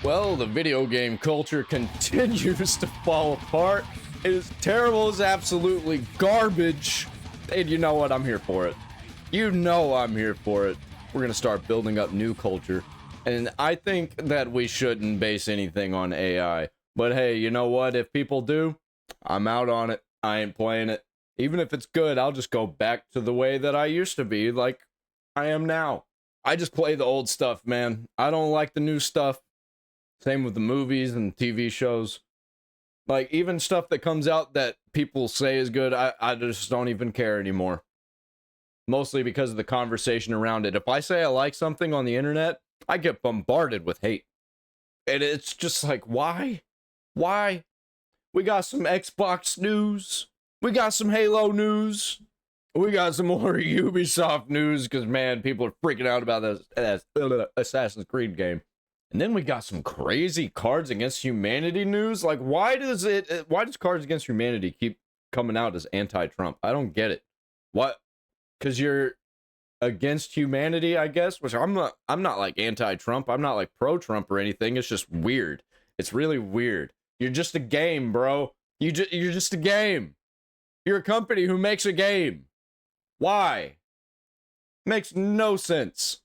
Well, the video game culture continues to fall apart. It is terrible, it's absolutely garbage. And you know what? I'm here for it. You know I'm here for it. We're gonna start building up new culture. And I think that we shouldn't base anything on AI. But hey, you know what? If people do, I'm out on it. I ain't playing it. Even if it's good, I'll just go back to the way that I used to be, like I am now. I just play the old stuff, man. I don't like the new stuff. Same with the movies and TV shows. Like, even stuff that comes out that people say is good, I just don't even care anymore. Mostly because of the conversation around it. If I say I like something on the internet, I get bombarded with hate. And it's just like, why? Why? We got some Xbox news. We got some Halo news. We got some more Ubisoft news, because, man, people are freaking out about this Assassin's Creed game. And then we got some crazy Cards Against Humanity news. Like, why does Cards Against Humanity keep coming out as anti-Trump? I don't get it. What? Because you're against humanity, I guess? Which I'm not like anti-Trump. I'm not like pro-Trump or anything. It's just weird. It's really weird. You're just a game, bro. You're just a game. You're a company who makes a game. Why? Makes no sense.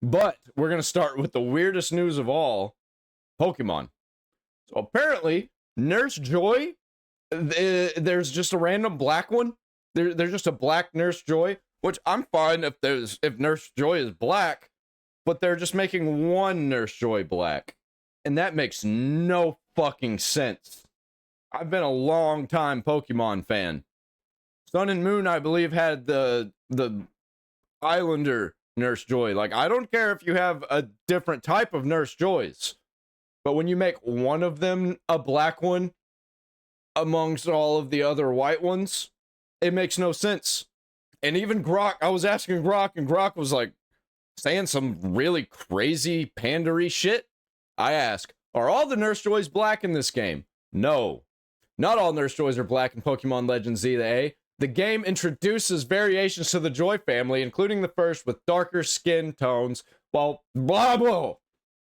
But we're going to start with the weirdest news of all, Pokemon. So apparently, Nurse Joy, there's just a random black one. There's just a black Nurse Joy, which I'm fine if Nurse Joy is black, but they're just making one Nurse Joy black. And that makes no fucking sense. I've been a long time Pokemon fan. Sun and Moon, I believe, had the Islander Nurse Joy. Like, I don't care if you have a different type of Nurse Joys, but when you make one of them a black one amongst all of the other white ones, it makes no sense. And even Grok, I was asking Grok, and Grok was like saying some really crazy pandery shit. I ask, are all the Nurse Joys black in this game? No. Not all Nurse Joys are black in Pokemon Legends Z to A. The game introduces variations to the Joy family, including the first with darker skin tones, while blah blah.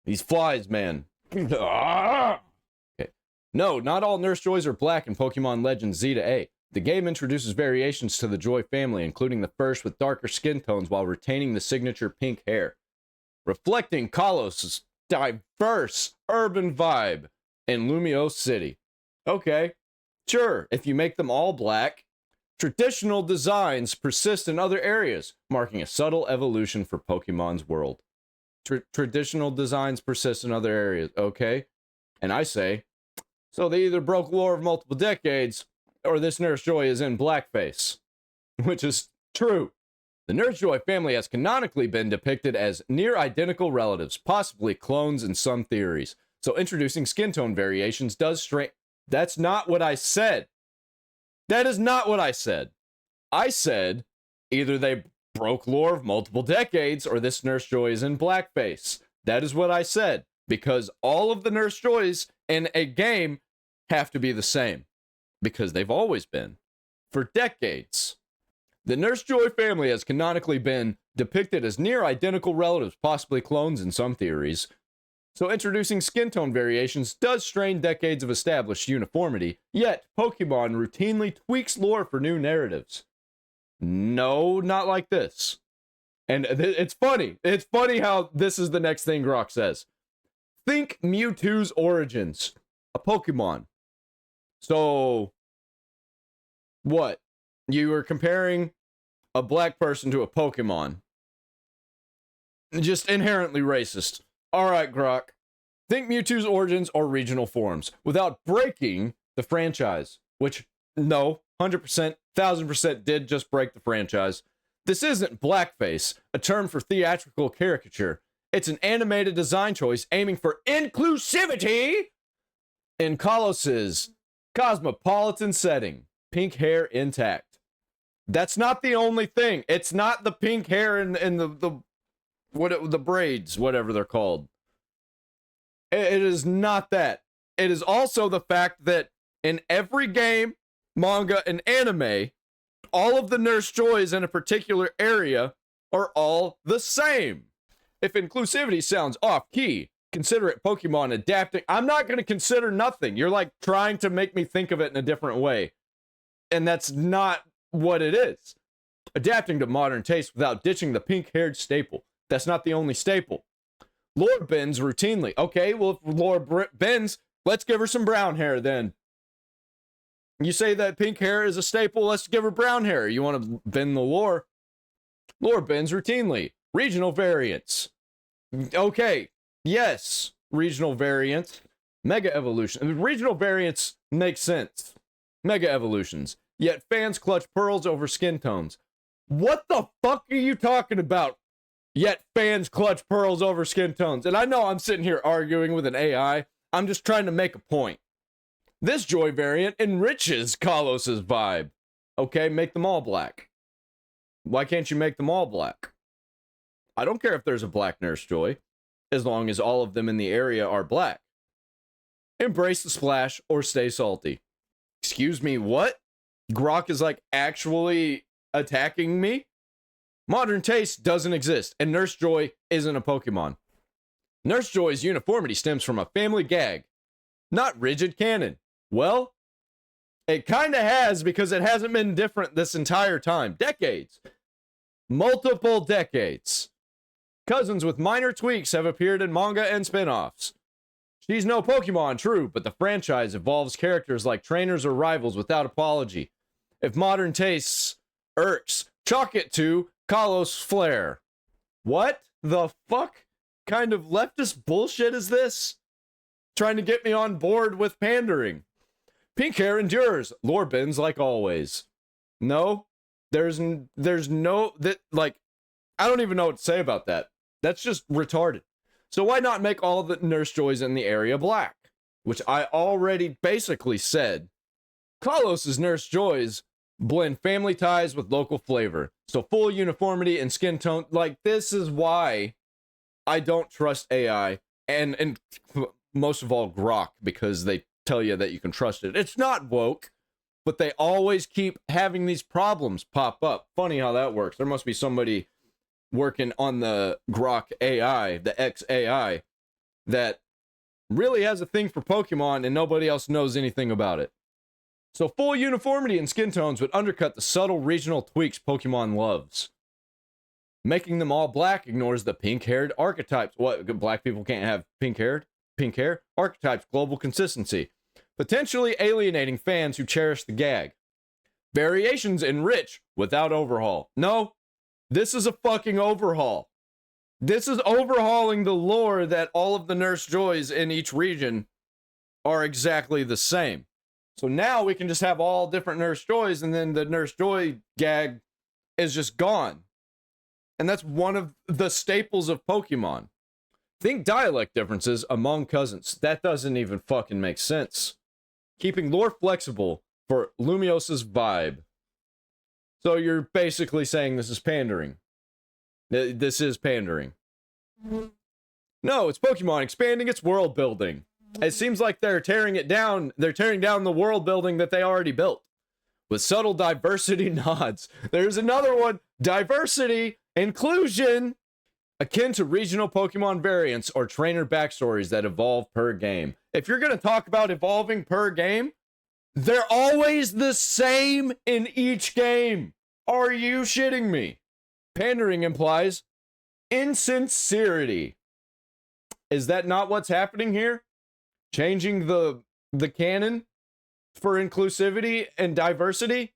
These flies, man. Okay. No, not all Nurse Joys are black in Pokemon Legends Z to A. The game introduces variations to the Joy family, including the first with darker skin tones while retaining the signature pink hair, reflecting Kalos' diverse urban vibe in Lumiose City. Okay, sure, if you make them all black, traditional designs persist in other areas, marking a subtle evolution for Pokemon's world. Traditional designs persist in other areas, okay? And I say, so they either broke lore of multiple decades, or this Nurse Joy is in blackface. Which is true. The Nurse Joy family has canonically been depicted as near-identical relatives, possibly clones in some theories. So introducing skin tone variations does strain... That's not what I said. That is not what I said. I said either they broke lore of multiple decades or this Nurse Joy is in blackface. That is what I said, because all of the Nurse Joys in a game have to be the same, because they've always been for decades. The Nurse Joy family has canonically been depicted as near identical relatives, possibly clones in some theories. So introducing skin tone variations does strain decades of established uniformity, yet Pokemon routinely tweaks lore for new narratives. No, not like this. And it's funny. It's funny how this is the next thing Grok says. Think Mewtwo's origins. A Pokemon. So, what? You were comparing a black person to a Pokemon. Just inherently racist. Alright, Grok. Think Mewtwo's origins or regional forms without breaking the franchise. Which, no, 100%, 1000% did just break the franchise. This isn't blackface, a term for theatrical caricature. It's an animated design choice aiming for inclusivity in Kalos' cosmopolitan setting. Pink hair intact. That's not the only thing. It's not the pink hair and the braids, whatever they're called. It is not that. It is also the fact that in every game, manga, and anime, all of the Nurse Joys in a particular area are all the same. If inclusivity sounds off-key, Consider it Pokemon adapting. I'm not going to consider nothing. You're like trying to make me think of it in a different way. And that's not what it is. Adapting to modern taste without ditching the pink-haired staple. That's not the only staple. Lore bends routinely. Okay, well, if lore bends, let's give her some brown hair then. You say that pink hair is a staple, let's give her brown hair. You want to bend the lore? Lore bends routinely. Regional variants. Okay, yes, regional variants. Mega evolution. Regional variants make sense. Mega evolutions. Yet fans clutch pearls over skin tones. What the fuck are you talking about? Yet fans clutch pearls over skin tones. And I know I'm sitting here arguing with an AI. I'm just trying to make a point. This joy variant enriches Kalos' vibe. Okay, make them all black. Why can't you make them all black? I don't care if there's a black Nurse Joy, as long as all of them in the area are black. Embrace the splash or stay salty. Excuse me, what? Grok is like actually attacking me? Modern taste doesn't exist, and Nurse Joy isn't a Pokemon. Nurse Joy's uniformity stems from a family gag, not rigid canon. Well, it kinda has, because it hasn't been different this entire time. Decades. Multiple decades. Cousins with minor tweaks have appeared in manga and spin-offs. She's no Pokemon, true, but the franchise evolves characters like trainers or rivals without apology. If modern tastes irks, chalk it to Kalos Flare. What the fuck kind of leftist bullshit is this? Trying to get me on board with pandering. Pink hair endures. Lore bends like always. No, there's no, that, like, I don't even know what to say about that. That's just retarded. So why not make all the Nurse Joys in the area black? Which I already basically said. Kalos' Nurse Joys blend family ties with local flavor. So full uniformity and skin tone. Like, this is why I don't trust AI. And most of all, Grok, because they tell you that you can trust it. It's not woke, but they always keep having these problems pop up. Funny how that works. There must be somebody working on the Grok AI, the XAI, that really has a thing for Pokemon and nobody else knows anything about it. So full uniformity in skin tones would undercut the subtle regional tweaks Pokemon loves. Making them all black ignores the pink-haired archetypes. What, black people can't have pink hair? Archetypes, global consistency. Potentially alienating fans who cherish the gag. Variations enrich without overhaul. No, this is a fucking overhaul. This is overhauling the lore that all of the Nurse Joys in each region are exactly the same. So now we can just have all different Nurse Joys, and then the Nurse Joy gag is just gone. And that's one of the staples of Pokemon. Think dialect differences among cousins. That doesn't even fucking make sense. Keeping lore flexible for Lumios's vibe. So you're basically saying this is pandering. This is pandering. No, it's Pokemon expanding its world building. It seems like they're tearing it down. They're tearing down the world building that they already built. With subtle diversity nods. There's another one. Diversity, inclusion. Akin to regional Pokemon variants or trainer backstories that evolve per game. If you're going to talk about evolving per game, they're always the same in each game. Are you shitting me? Pandering implies insincerity. Is that not what's happening here? Changing the canon for inclusivity and diversity?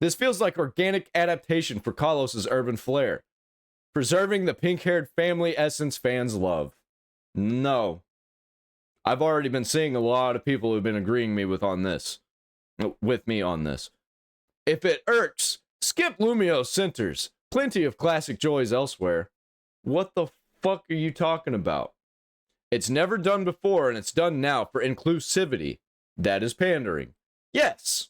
This feels like organic adaptation for Kalos' urban flair. Preserving the pink-haired family essence fans love. No. I've already been seeing a lot of people who've been agreeing with me on this. If it irks, skip Lumiose centers. Plenty of classic joys elsewhere. What the fuck are you talking about? It's never done before, and it's done now for inclusivity. That is pandering. Yes.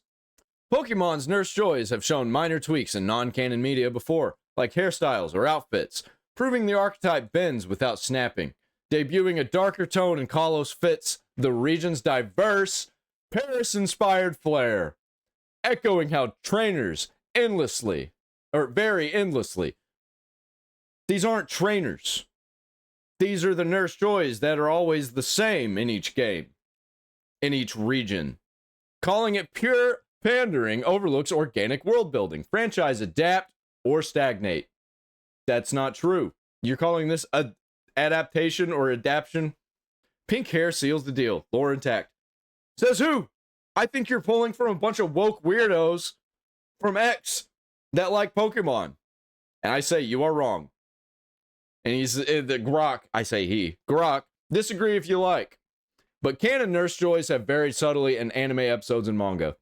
Pokemon's Nurse Joys have shown minor tweaks in non-canon media before, like hairstyles or outfits, proving the archetype bends without snapping, debuting a darker tone in Kalos fits the region's diverse, Paris-inspired flair, echoing how trainers very endlessly. These aren't trainers. these are the Nurse Joys that are always the same in each game, in each region. Calling it pure pandering overlooks organic world building. Franchise adapt or stagnate. That's not true. You're calling this a adaptation or adaptation? Pink hair seals the deal. Lore intact. Says who? I think you're pulling from a bunch of woke weirdos from X that like Pokemon. And I say, you are wrong. And he's the Grok. I say he. Grok. Disagree if you like. But canon Nurse Joys have varied subtly in anime episodes and manga.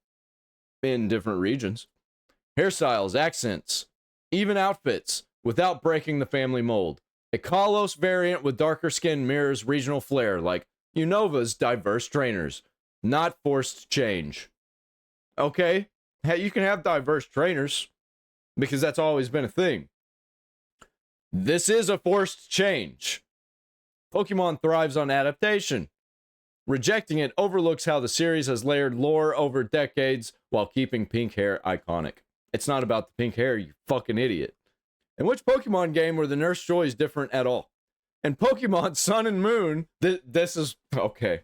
In different regions. Hairstyles, accents, even outfits, without breaking the family mold. A Kalos variant with darker skin mirrors regional flair, like Unova's diverse trainers. Not forced change. Okay, hey, you can have diverse trainers, because that's always been a thing. This is a forced change. Pokemon thrives on adaptation. Rejecting it overlooks how the series has layered lore over decades while keeping pink hair iconic. It's not about the pink hair, you fucking idiot. In which Pokemon game were the Nurse Joys different at all? In Pokemon Sun and Moon, this is... Okay.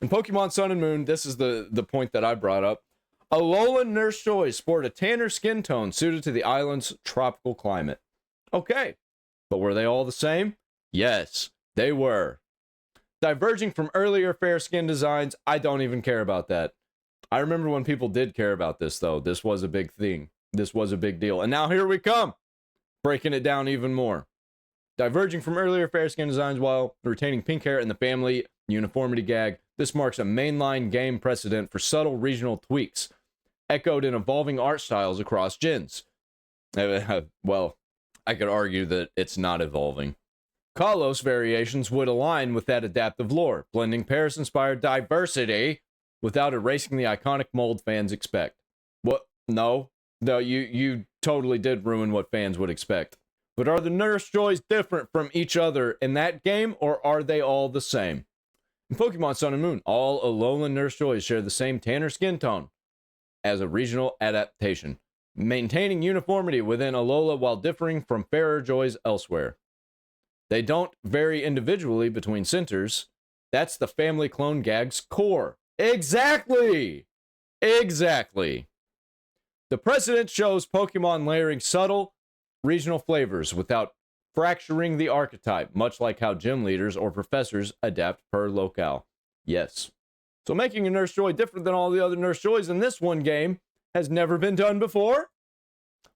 In Pokemon Sun and Moon, this is the point that I brought up. Alolan Nurse Joys sport a tanner skin tone suited to the island's tropical climate. Okay. But were they all the same? Yes, they were. Diverging from earlier fair skin designs, I don't even care about that. I remember when people did care about this, though. This was a big thing. This was a big deal. And now here we come. Breaking it down even more. Diverging from earlier fair skin designs while retaining pink hair and the family uniformity gag, this marks a mainline game precedent for subtle regional tweaks, echoed in evolving art styles across gens. Well, I could argue that it's not evolving. Kalos variations would align with that adaptive lore, blending Paris-inspired diversity without erasing the iconic mold fans expect. What? No, you totally did ruin what fans would expect. But are the Nurse Joys different from each other in that game, or are they all the same? In Pokemon Sun and Moon, all Alolan Nurse Joys share the same tanner skin tone as a regional adaptation, maintaining uniformity within Alola while differing from fairer Joys elsewhere. They don't vary individually between centers. That's the family clone gag's core. Exactly! Exactly. The precedent shows Pokemon layering subtle regional flavors without fracturing the archetype, much like how gym leaders or professors adapt per locale. Yes. So making a Nurse Joy different than all the other Nurse Joys in this one game has never been done before.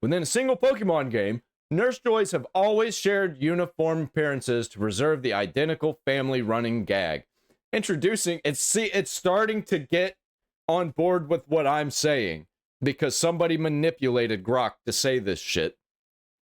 Within a single Pokemon game, Nurse Joys have always shared uniform appearances to preserve the identical family running gag. Introducing, it's starting to get on board with what I'm saying, because somebody manipulated Grok to say this shit.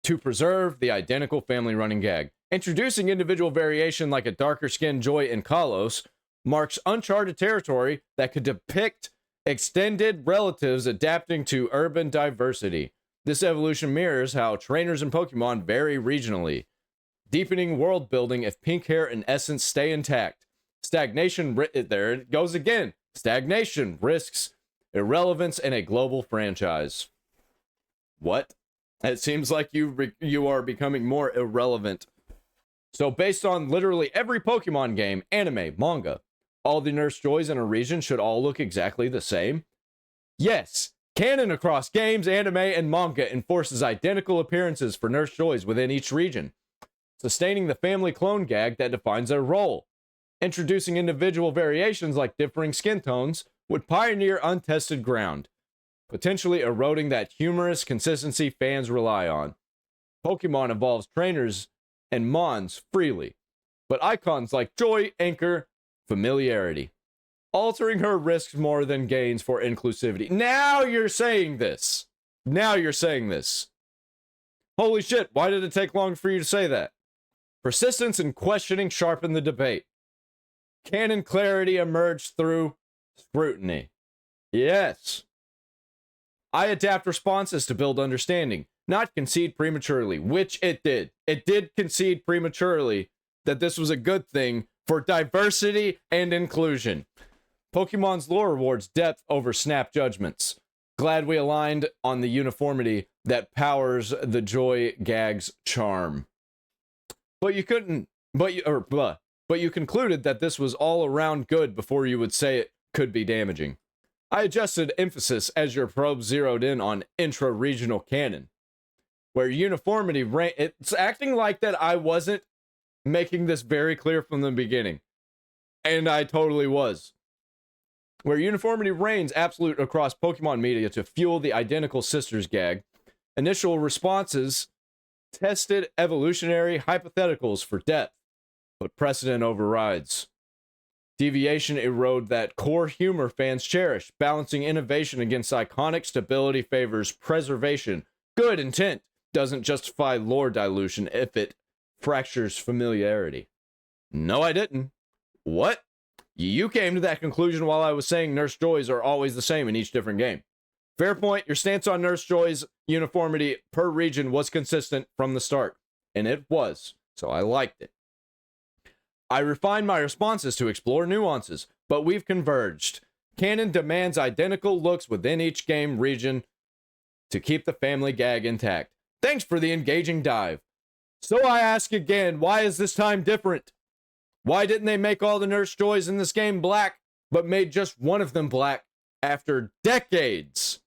To preserve the identical family running gag. Introducing individual variation like a darker skinned Joy in Kalos marks uncharted territory that could depict extended relatives adapting to urban diversity. This evolution mirrors how trainers in Pokemon vary regionally, deepening world building if pink hair and essence stay intact. Stagnation, there it goes again. Stagnation risks irrelevance in a global franchise. What? It seems like you are becoming more irrelevant. So based on literally every Pokemon game, anime, manga, all the Nurse Joys in a region should all look exactly the same? Yes, canon across games, anime, and manga enforces identical appearances for Nurse Joys within each region, sustaining the family clone gag that defines their role. Introducing individual variations like differing skin tones would pioneer untested ground, potentially eroding that humorous consistency fans rely on. Pokemon evolves trainers and Mons freely, but icons like Joy anchor familiarity, altering her risks more than gains for inclusivity. Now you're saying this. Now you're saying this. Holy shit, why did it take long for you to say that? Persistence and questioning sharpen the debate. Canon clarity emerged through scrutiny. Yes. I adapt responses to build understanding, not concede prematurely, which it did. It did concede prematurely that this was a good thing for diversity and inclusion. Pokemon's lore rewards depth over snap judgments. Glad we aligned on the uniformity that powers the Joy gag's charm. But you couldn't But you concluded that this was all around good before you would say it could be damaging. I adjusted emphasis as your probe zeroed in on intra-regional canon, where uniformity it's acting like that I wasn't making this very clear from the beginning. And I totally was. Where uniformity reigns absolute across Pokemon media to fuel the identical sisters gag, initial responses tested evolutionary hypotheticals for depth, but precedent overrides. Deviation erode that core humor fans cherish. Balancing innovation against iconic stability favors preservation. Good intent doesn't justify lore dilution if it fractures familiarity. No, I didn't. What? You came to that conclusion while I was saying Nurse Joys are always the same in each different game. Fair point. Your stance on Nurse Joy's uniformity per region was consistent from the start. And it was. So I liked it. I refined my responses to explore nuances, but we've converged. Canon demands identical looks within each game region to keep the family gag intact. Thanks for the engaging dive. So I ask again, why is this time different? Why didn't they make all the Nurse Joys in this game black, but made just one of them black after decades?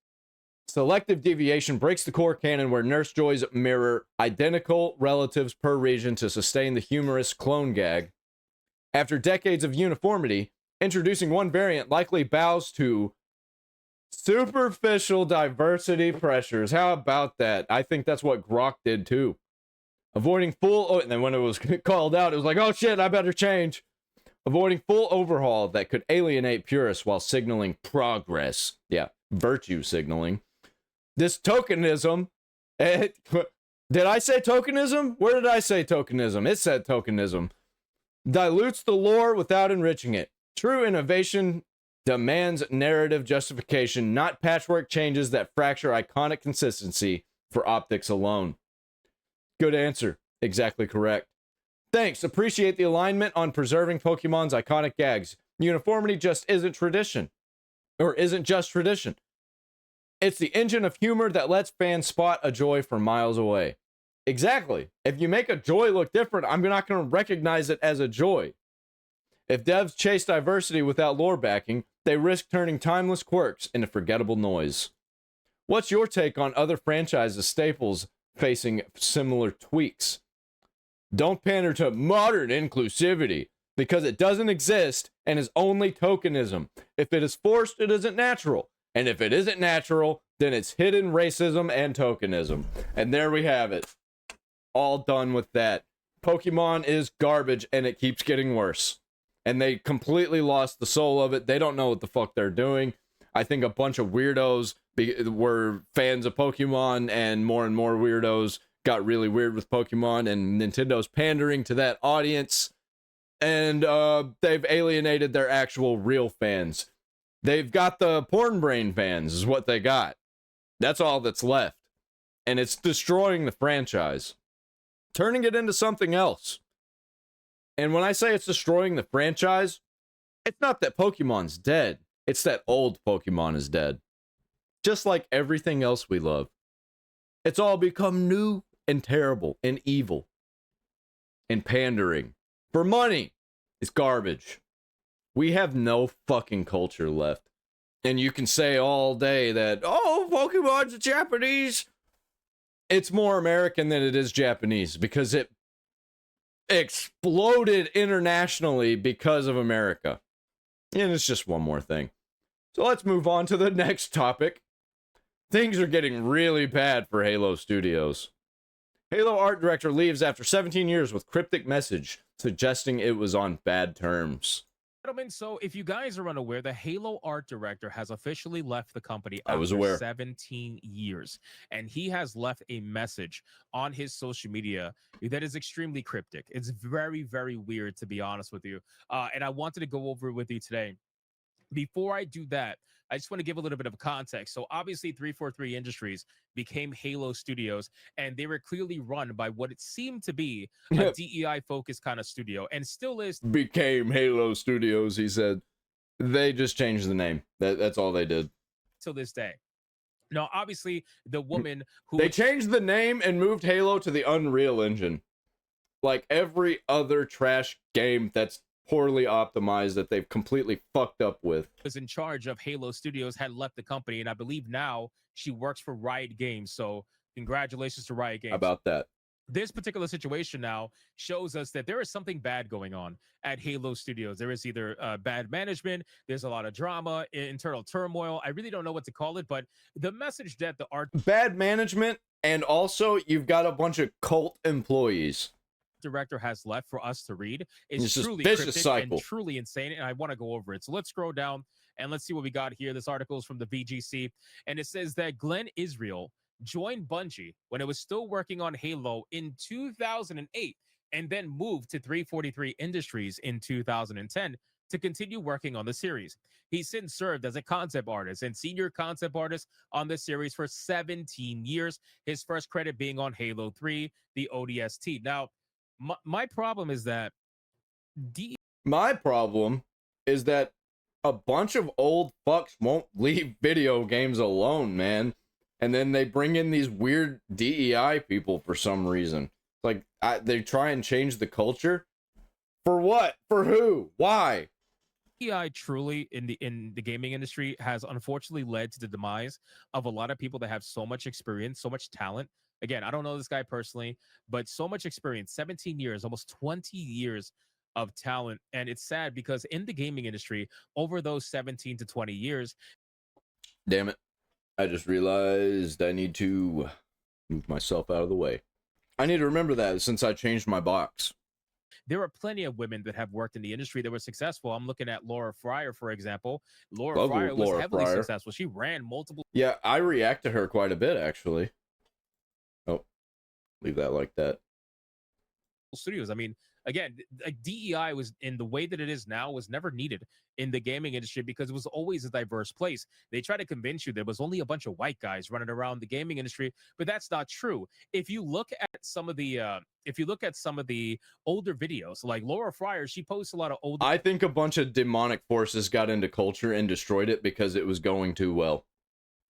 Selective deviation breaks the core canon where Nurse Joys mirror identical relatives per region to sustain the humorous clone gag. After decades of uniformity, introducing one variant likely bows to superficial diversity pressures. How about that? I think that's what Grok did too. Avoiding full... and then when it was called out, it was like, oh shit, I better change. Avoiding full overhaul that could alienate purists while signaling progress. Yeah, virtue signaling. This tokenism... did I say tokenism? Where did I say tokenism? It said tokenism. Dilutes the lore without enriching it. True innovation demands narrative justification, not patchwork changes that fracture iconic consistency for optics alone. Good answer. Exactly correct. Thanks. Appreciate the alignment on preserving Pokemon's iconic gags. Uniformity just isn't tradition. Or isn't just tradition. It's the engine of humor that lets fans spot a joy from miles away. Exactly. If you make a joy look different, I'm not going to recognize it as a joy. If devs chase diversity without lore backing, they risk turning timeless quirks into forgettable noise. What's your take on other franchises' staples facing similar tweaks? Don't pander to modern inclusivity, because it doesn't exist and is only tokenism. If it is forced, it isn't natural. And if it isn't natural, then it's hidden racism and tokenism. And there we have it. All done with that. Pokemon is garbage and it keeps getting worse. And they completely lost the soul of it. They don't know what the fuck they're doing. I think a bunch of weirdos were fans of Pokemon, and more weirdos got really weird with Pokemon, and Nintendo's pandering to that audience. And they've alienated their actual real fans. They've got the porn brain fans is what they got. That's all that's left. And it's destroying the franchise. Turning it into something else. And when I say it's destroying the franchise, it's not that Pokemon's dead. It's that old Pokemon is dead. Just like everything else we love. It's all become new and terrible and evil. And pandering. For money. It's garbage. We have no fucking culture left. And you can say all day that, oh, Pokemon's Japanese. It's more American than it is Japanese because it exploded internationally because of America. And it's just one more thing. So let's move on to the next topic. Things are getting really bad for Halo Studios. Halo art director leaves after 17 years with cryptic message suggesting it was on bad terms. Gentlemen, so if you guys are unaware, the Halo art director has officially left the company I was after aware. 17 years. And he has left a message on his social media that is extremely cryptic. It's very, very weird, to be honest with you. And I wanted to go over it with you today. Before I do that, I just want to give a little bit of context. So obviously 343 Industries became Halo Studios, and they were clearly run by what it seemed to be a DEI-focused kind of studio, and still is. Became Halo Studios, he said. They just changed the name. That's all they did. Till this day. Now, obviously, the woman who... They changed the name and moved Halo to the Unreal Engine. like every other trash game that's poorly optimized that they've completely fucked up with. Was in charge of Halo Studios had left the company, and I believe now she works for Riot Games. So congratulations to Riot Games. About that. This particular situation now shows us that there is something bad going on at Halo Studios. There is either bad management, there's a lot of drama, internal turmoil. I really don't know what to call it, but the message that the art Bad management, and also you've got a bunch of cult employees. director has left for us to read is It's just truly vicious cryptic cycle. and truly insane, and I want to go over it. So let's scroll down and let's see what we got here. This article is from the VGC, and it says that Glenn Israel joined Bungie when it was still working on Halo in 2008 and then moved to 343 Industries in 2010 to continue working on the series. He's since served as a concept artist and senior concept artist on the series for 17 years, his first credit being on Halo 3, the ODST. Now, my problem is that My problem is that a bunch of old fucks won't leave video games alone, man. And then they bring in these weird DEI people for some reason. Like, they try and change the culture. For what? For who? Why? DEI truly in the gaming industry has unfortunately led to the demise of a lot of people that have so much experience, so much talent. Again, I don't know this guy personally, but so much experience, 17 years, almost 20 years of talent. And it's sad because in the gaming industry, over those 17 to 20 years, Damn it. I just realized I need to move myself out of the way. I need to remember that since I changed my box. there are plenty of women that have worked in the industry that were successful. I'm looking at Laura Fryer, for example. Laura Fryer was heavily successful. She ran multiple. Yeah, I react to her quite a bit, actually. Oh, leave that like that. Studios. I mean, again, like DEI was in the way that it is now was never needed in the gaming industry because it was always a diverse place. They try to convince you there was only a bunch of white guys running around the gaming industry, but that's not true. If you look at some of the older videos, like Laura Fryer, she posts a lot of older. I think a bunch of demonic forces got into culture and destroyed it because it was going too well.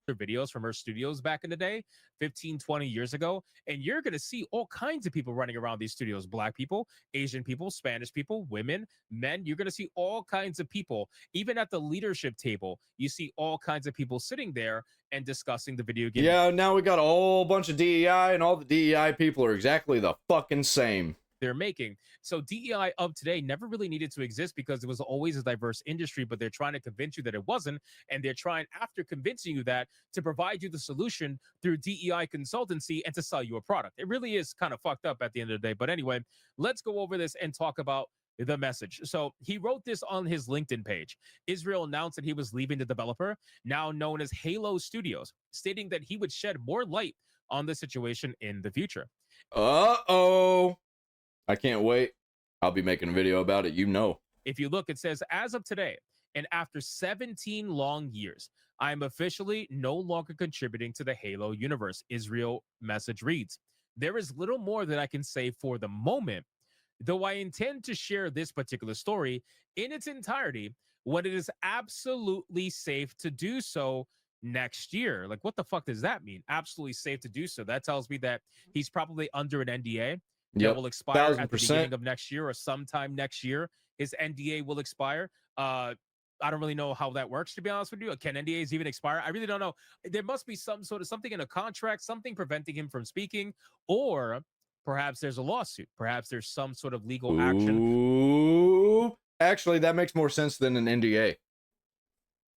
Videos from her studios back in the day 15 20 years ago, and you're going to see all kinds of people running around these studios: black people, Asian people, Spanish people, women, men. You're going to see all kinds of people. Even at the leadership table, you see all kinds of people sitting there and discussing the video game. Yeah, now we got a whole bunch of DEI, and all the DEI people are exactly the fucking same they're making. So DEI of today never really needed to exist because it was always a diverse industry, but they're trying to convince you that it wasn't. And they're trying, after convincing you that, to provide you the solution through DEI consultancy and to sell you a product. It really is kind of fucked up at the end of the day. But anyway, let's go over this and talk about the message. So he wrote this on his LinkedIn page. Israel announced that he was leaving the developer, now known as Halo Studios, stating that he would shed more light on the situation in the future. Uh-oh. I can't wait. I'll be making a video about it, you know. If you look, it says, as of today, and after 17 long years, I am officially no longer contributing to the Halo universe. Israel message reads, there is little more that I can say for the moment, though I intend to share this particular story in its entirety when it is absolutely safe to do so next year. Like, what the fuck does that mean? Absolutely safe to do so. That tells me that he's probably under an NDA. That will expire at the beginning of next year or sometime next year. His NDA will expire. I don't really know how that works, to be honest with you. Can NDAs even expire? I really don't know. There must be some sort of something in a contract, something preventing him from speaking, or perhaps there's a lawsuit. Perhaps there's some sort of legal action. Ooh. Actually, that makes more sense than an NDA.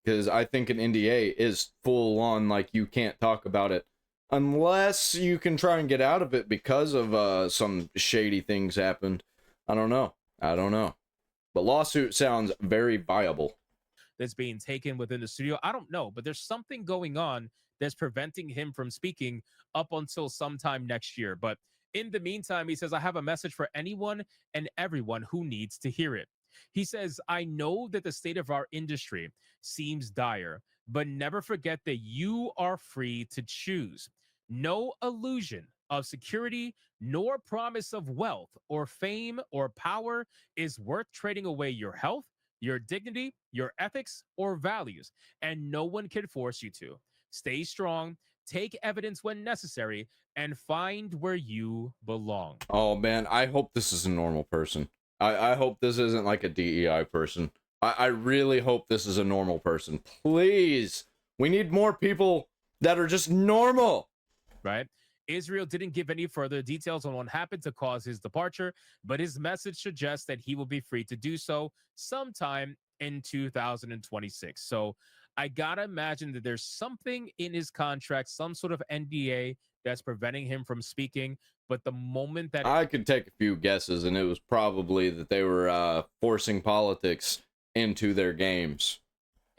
Because I think an NDA is full on, like, you can't talk about it unless you can try and get out of it because of some shady things happened. I don't know. But lawsuit sounds very viable. That's being taken within the studio. I don't know, but there's something going on that's preventing him from speaking up until sometime next year. But in the meantime, he says, I have a message for anyone and everyone who needs to hear it. He says, I know that the state of our industry seems dire, but never forget that you are free to choose. No illusion of security, nor promise of wealth or fame or power is worth trading away your health, your dignity, your ethics, or values, and no one can force you to. Stay strong, take evidence when necessary, and find where you belong. Oh man, I hope this is a normal person. I hope this isn't like a DEI person. I really hope this is a normal person. Please. We need more people that are just normal. Right? Israel didn't give any further details on what happened to cause his departure, but his message suggests that he will be free to do so sometime in 2026. So I gotta imagine that there's something in his contract, some sort of NDA that's preventing him from speaking. But the moment that I could take a few guesses, and it was probably that they were forcing politics into their games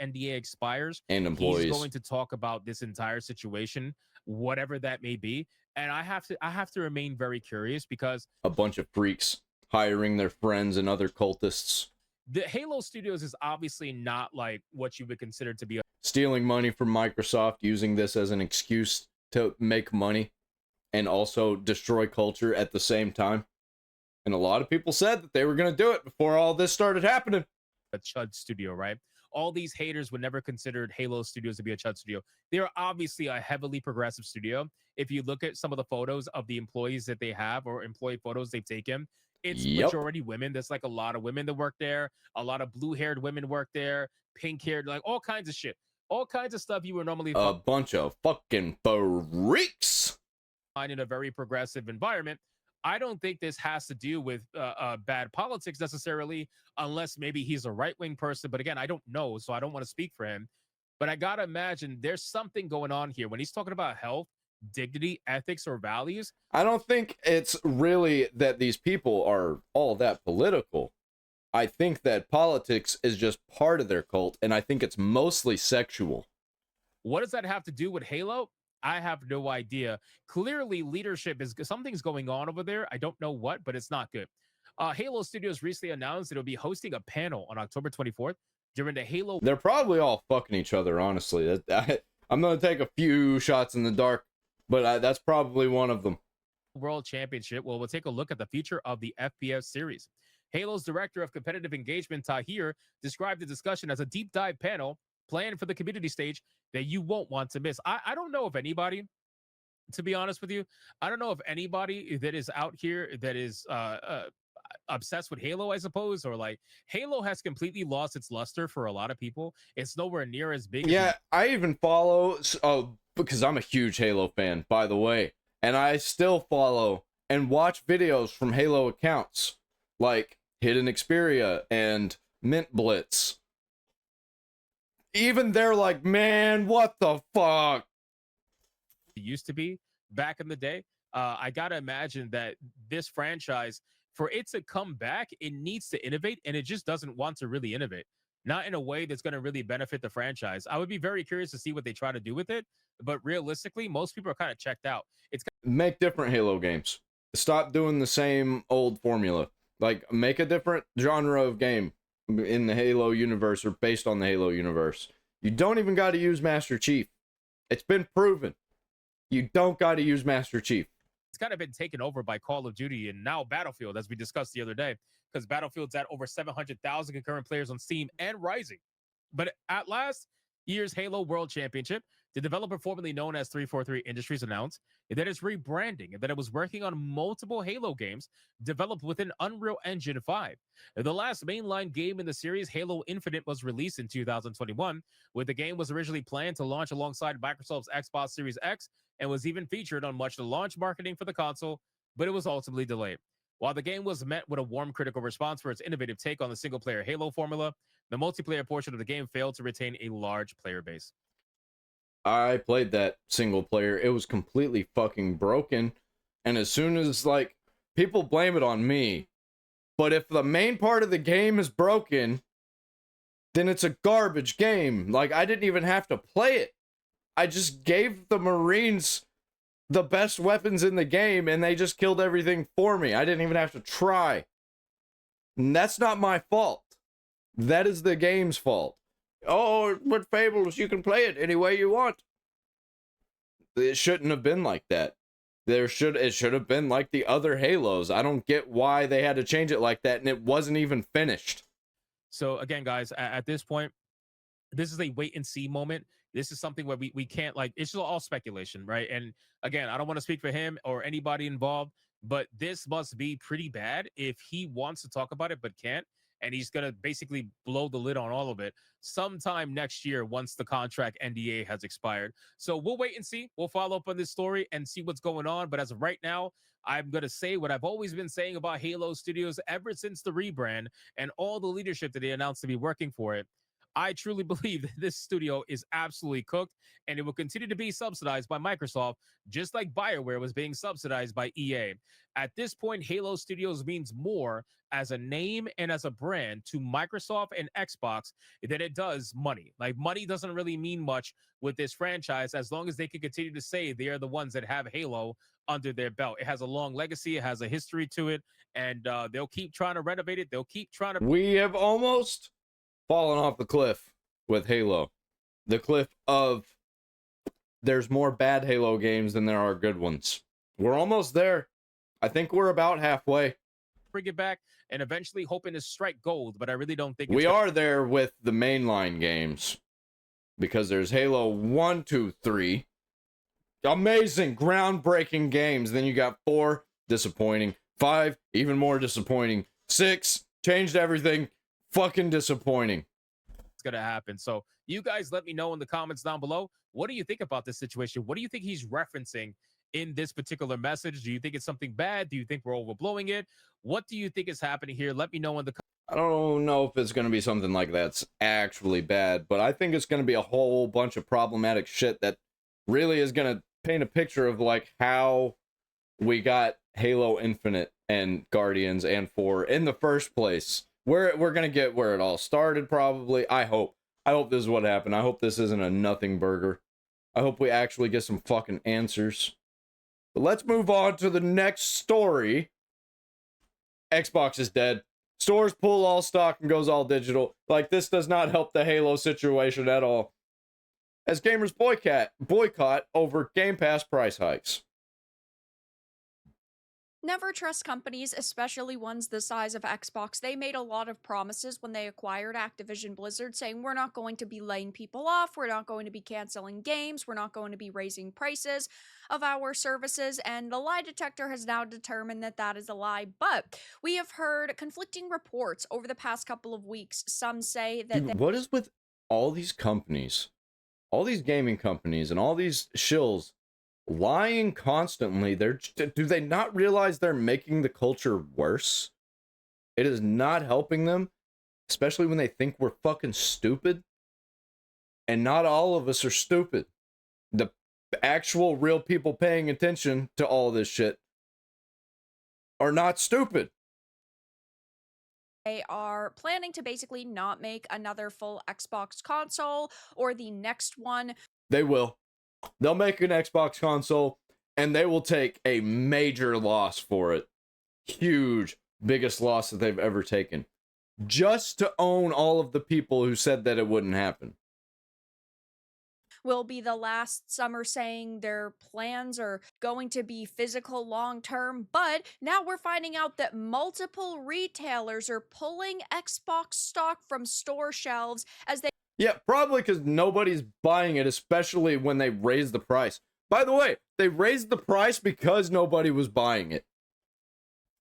NDA expires, and he's employees. going to talk about this entire situation, whatever that may be. And I have to remain very curious because A bunch of freaks hiring their friends and other cultists, the Halo Studios is obviously not like what you would consider to be a stealing money from Microsoft, using this as an excuse to make money and also destroy culture at the same time. And a lot of people said that they were going to do it before all this started happening. chud studio, right? All these haters would never considered Halo Studios to be a chud studio. They are obviously a heavily progressive studio. If you look at some of the photos of the employees that they have or employee photos they've taken, it's Yep. majority women. There's like a lot of women that work there, a lot of blue-haired women work there, pink-haired, like all kinds of shit. All kinds of stuff you would normally A bunch of fucking freaks. find in a very progressive environment. I don't think this has to do with bad politics necessarily, unless maybe he's a right wing person. But again, I don't know, so I don't want to speak for him. But I gotta imagine there's something going on here when he's talking about health, dignity, ethics, or values. I don't think it's really that these people are all that political. I think that politics is just part of their cult, and I think it's mostly sexual. What does that have to do with Halo? I have no idea. Clearly, leadership is something's going on over there. I don't know what, but it's not good. Halo Studios recently announced it'll be hosting a panel on October 24th during the Halo They're probably all fucking each other, honestly. I'm going to take a few shots in the dark, but that's probably one of them. World Championship. Well, we'll take a look at the future of the FPS series. Halo's director of competitive engagement, Tahir, described the discussion as a deep dive panel planned for the community stage that you won't want to miss. I don't know if anybody, to be honest with you, I don't know if anybody that is out here that is obsessed with Halo, I suppose, or like Halo has completely lost its luster for a lot of people. It's nowhere near as big. Yeah, I even follow, because I'm a huge Halo fan, by the way, and I still follow and watch videos from Halo accounts like Hidden Xperia and Mint Blitz. Even they're like, man, what the fuck? It used to be back in the day. I gotta imagine that this franchise, for it to come back, it needs to innovate, and it just doesn't want to really innovate. Not in a way that's going to really benefit the franchise. I would be very curious to see what they try to do with it, but realistically, most people are kind of checked out. It's Make different Halo games. Stop doing the same old formula. Like, make a different genre of game in the Halo universe or based on the Halo universe. You don't even got to use Master Chief. It's been proven. You don't got to use Master Chief. it's kind of been taken over by Call of Duty and now Battlefield, as we discussed the other day, because Battlefield's at over 700,000 concurrent players on Steam and rising. But at last year's Halo World Championship, the developer formerly known as 343 Industries announced that it's rebranding and that it was working on multiple Halo games developed within Unreal Engine 5. The last mainline game in the series, Halo Infinite, was released in 2021, where the game was originally planned to launch alongside Microsoft's Xbox Series X and was even featured on much of the launch marketing for the console, but it was ultimately delayed. While the game was met with a warm critical response for its innovative take on the single-player Halo formula, the multiplayer portion of the game failed to retain a large player base. I played that single player. It was completely fucking broken. And as soon as, like, people blame it on me. But if the main part of the game is broken, then it's a garbage game. Like, I didn't even have to play it. I just gave the Marines the best weapons in the game, and they just killed everything for me. I didn't even have to try. And that's not my fault. That is the game's fault. Oh, but Fables, you can play it any way you want. It shouldn't have been like that. It should have been like the other Halos. I don't get why they had to change it like that, and it wasn't even finished. So again, guys, at this point, this is a wait and see moment. This is something where we can't, like, it's just all speculation, right? And again, I don't want to speak for him or anybody involved, but this must be pretty bad if he wants to talk about it but can't. And he's gonna basically blow the lid on all of it sometime next year once the contract NDA has expired. So we'll wait and see. We'll follow up on this story and see what's going on. But as of right now, I'm gonna say what I've always been saying about Halo Studios ever since the rebrand and all the leadership that they announced to be working for it. I truly believe that this studio is absolutely cooked and it will continue to be subsidized by Microsoft, just like BioWare was being subsidized by EA. At this point, Halo Studios means more as a name and as a brand to Microsoft and Xbox than it does money. Like, money doesn't really mean much with this franchise as long as they can continue to say they are the ones that have Halo under their belt. It has a long legacy, it has a history to it, and they'll keep trying to renovate it. They'll keep trying to. We have almost fallen off the cliff with Halo. The cliff of there's more bad Halo games than there are good ones. We're almost there. I think we're about halfway. Bring it back and eventually hoping to strike gold, but I really don't think we are there with the mainline games because there's Halo 1, 2, 3. Amazing, groundbreaking games. Then you got 4, disappointing. 5, even more disappointing. 6, changed everything. Fucking disappointing. It's gonna happen. So you guys let me know in the comments down below. What do you think about this situation? What do you think he's referencing in this particular message? Do you think it's something bad? Do you think we're overblowing it? What do you think is happening here? Let me know in the comments. I don't know if it's going to be something like that's actually bad, but I think it's going to be a whole bunch of problematic shit that really is going to paint a picture of like how we got Halo Infinite and Guardians and 4 in the first place. We're going to get where it all started, probably. I hope this is what happened. I hope this isn't a nothing burger. I hope we actually get some fucking answers. But let's move on to the next story. Xbox is dead. Stores pull all stock and goes all digital. Like, this does not help the Halo situation at all. As gamers boycott over Game Pass price hikes. Never trust companies, especially ones the size of Xbox. They made a lot of promises when they acquired Activision Blizzard, saying we're not going to be laying people off, we're not going to be canceling games, we're not going to be raising prices of our services, and the lie detector has now determined that that is a lie. But we have heard conflicting reports over the past couple of weeks. Some say that... Dude, what is with all these companies, all these gaming companies, and all these shills lying constantly? Do they not realize they're making the culture worse? It is not helping them, especially when they think we're fucking stupid. And not all of us are stupid. The actual real people paying attention to all this shit are not stupid. They are planning to basically not make another full Xbox console or the next one. They will. They'll make an Xbox console, and they will take a major loss for it. Huge, biggest loss that they've ever taken. Just to own all of the people who said that it wouldn't happen. Will be the last. Some are saying their plans are going to be physical long term, but now we're finding out that multiple retailers are pulling Xbox stock from store shelves as they... Yeah, probably because nobody's buying it, especially when they raise the price. By the way, they raised the price because nobody was buying it.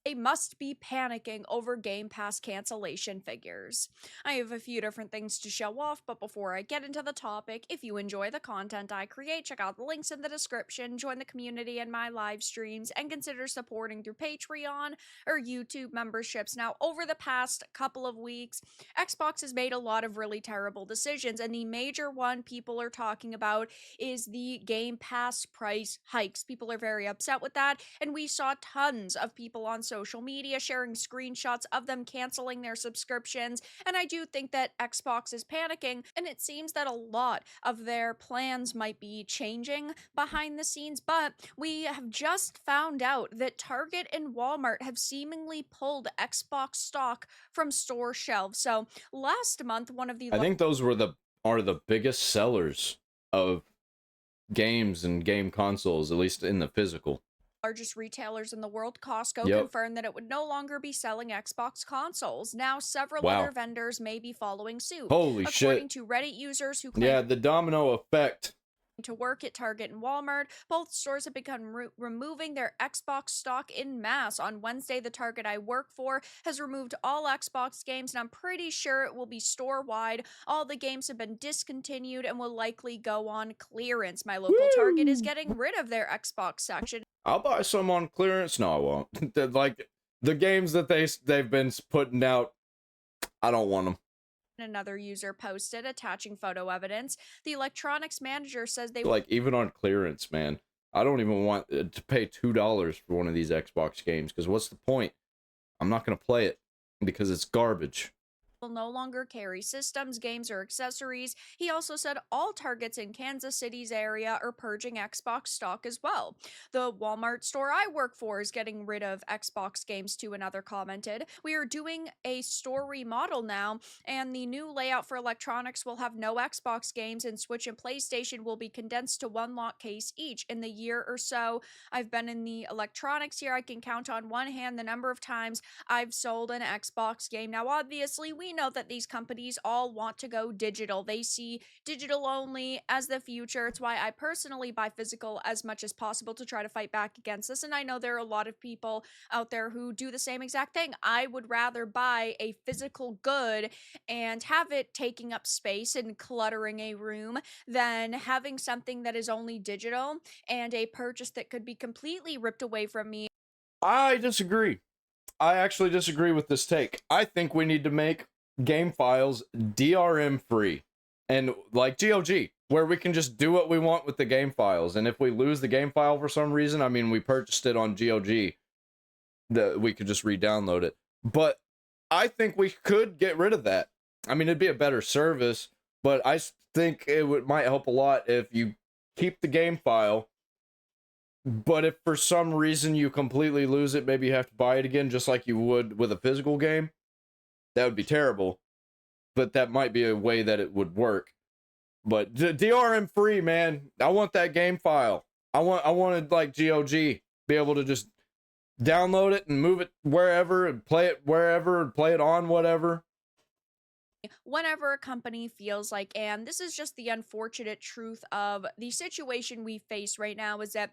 They must be panicking over Game Pass cancellation figures. I have a few different things to show off, but before I get into the topic, if you enjoy the content I create, check out the links in the description, join the community in my live streams, and consider supporting through Patreon or YouTube memberships. Now, over the past couple of weeks, Xbox has made a lot of really terrible decisions, and the major one people are talking about is the Game Pass price hikes. People are very upset with that, and we saw tons of people on social media sharing screenshots of them canceling their subscriptions, and I do think that Xbox is panicking, and it seems that a lot of their plans might be changing behind the scenes. But we have just found out that Target and Walmart have seemingly pulled Xbox stock from store shelves. So last month, one of the... I think those are the biggest sellers of games and game consoles, at least in the physical. largest retailers in the world, Costco, Yep. confirmed that it would no longer be selling Xbox consoles. Now, several Wow. other vendors may be following suit. Holy According shit. to Reddit users who claim Yeah, the domino effect. to work at Target and Walmart, both stores have begun removing their Xbox stock in mass. On Wednesday, the Target I work for has removed all Xbox games, and I'm pretty sure it will be store-wide. All the games have been discontinued and will likely go on clearance. My local Target is getting rid of their Xbox section. I'll buy some on clearance. No, I won't. Like, the games that they've been putting out, I don't want them. Another user posted attaching photo evidence. The electronics manager says they Like, even on clearance, man, I don't even want to pay $2 for one of these Xbox games, because what's the point? I'm not going to play it because it's garbage. will no longer carry systems, games, or accessories. He also said all Targets in Kansas City's area are purging Xbox stock as well. The Walmart store I work for is getting rid of Xbox games too, another commented. We are doing a store remodel now, and the new layout for electronics will have no Xbox games, and Switch and PlayStation will be condensed to one lock case each. In the year or so I've been in the electronics here, I can count on one hand the number of times I've sold an Xbox game. Now, obviously, we know that these companies all want to go digital. They see digital only as the future. It's why I personally buy physical as much as possible to try to fight back against this. And I know there are a lot of people out there who do the same exact thing. I would rather buy a physical good and have it taking up space and cluttering a room than having something that is only digital and a purchase that could be completely ripped away from me. I disagree. I actually disagree with this take. I think we need to make game files DRM free, and like GOG, where we can just do what we want with the game files. And if we lose the game file for some reason, I mean, we purchased it on GOG, that we could just re-download it. But I think we could get rid of that. I mean, it'd be a better service, but I think it might help a lot if you keep the game file. But if for some reason you completely lose it, maybe you have to buy it again, just like you would with a physical game. That would be terrible. But that might be a way that it would work. But DRM free, man. I want that game file. I wanted like GOG, be able to just download it and move it wherever and play it wherever and play it on whatever. Whenever a company feels like, and this is just the unfortunate truth of the situation we face right now, is that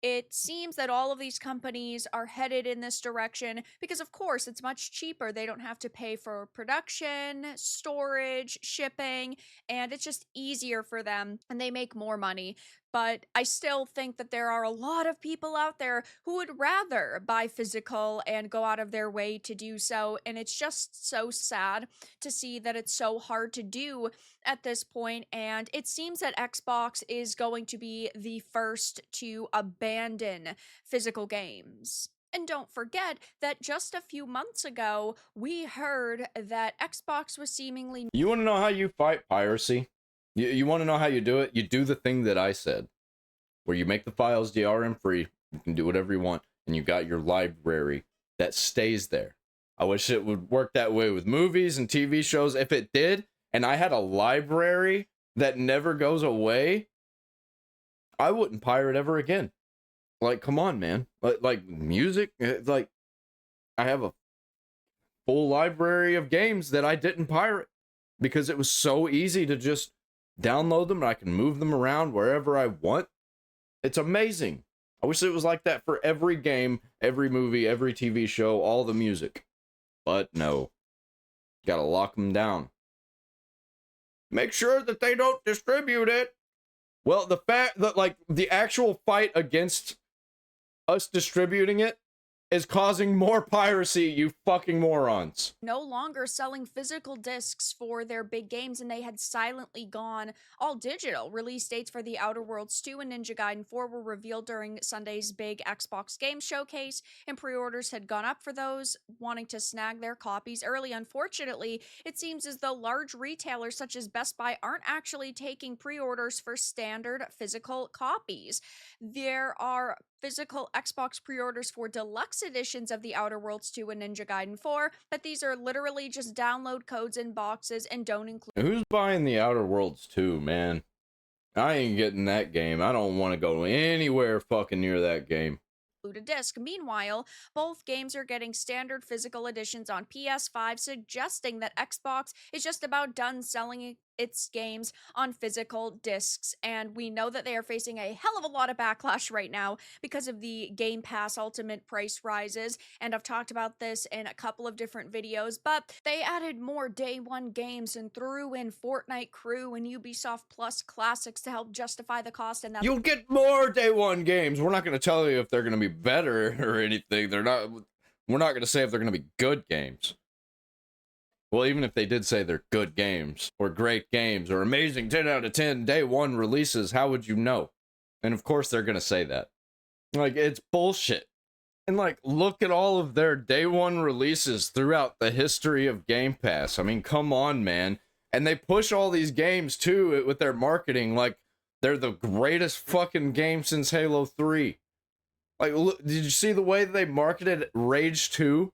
it seems that all of these companies are headed in this direction because, of course, it's much cheaper. They don't have to pay for production, storage, shipping, and it's just easier for them, and they make more money. But I still think that there are a lot of people out there who would rather buy physical and go out of their way to do so. And it's just so sad to see that it's so hard to do at this point. And it seems that Xbox is going to be the first to abandon physical games. And don't forget that just a few months ago, we heard that Xbox was seemingly... You want to know how you fight piracy? You want to know how you do it? You do the thing that I said, where you make the files DRM free. You can do whatever you want, and you got your library that stays there. I wish it would work that way with movies and TV shows. If it did, and I had a library that never goes away, I wouldn't pirate ever again. Like, come on, man. Like music, like I have a full library of games that I didn't pirate because it was so easy to just download them and I can move them around wherever I want. It's amazing. I wish it was like that for every game, every movie, every TV show, all the music. But no. Gotta lock them down. Make sure that they don't distribute it. Well, the fact that, like, the actual fight against us distributing it is causing more piracy, you fucking morons. No longer selling physical discs for their big games, and they had silently gone all digital. Release dates for The Outer Worlds 2 and Ninja Gaiden 4 were revealed during Sunday's big Xbox Game Showcase, and pre-orders had gone up for those wanting to snag their copies early. Unfortunately, it seems as though large retailers such as Best Buy aren't actually taking pre-orders for standard physical copies. There are physical Xbox pre-orders for deluxe editions of The Outer Worlds 2 and Ninja Gaiden 4, but these are literally just download codes in boxes and don't include... Who's buying The Outer Worlds 2, man? I ain't getting that game. I don't want to go anywhere fucking near that game. a disc. Meanwhile, both games are getting standard physical editions on PS5, suggesting that Xbox is just about done selling its games on physical discs. And we know that they are facing a hell of a lot of backlash right now because of the Game Pass Ultimate price rises. And I've talked about this in a couple of different videos, but they added more day one games and threw in Fortnite Crew and Ubisoft Plus Classics to help justify the cost. And that's You'll get more day one games. We're not going to tell you if they're going to be better or anything. We're not going to say if they're going to be good games. Well, even if they did say they're good games or great games or amazing 10 out of 10 day one releases, how would you know? And of course they're going to say that. Like, it's bullshit. And like, look at all of their day one releases throughout the history of Game Pass. I mean, come on, man. And they push all these games too with their marketing. Like, they're the greatest fucking game since Halo 3. Like, look, did you see the way they marketed Rage 2?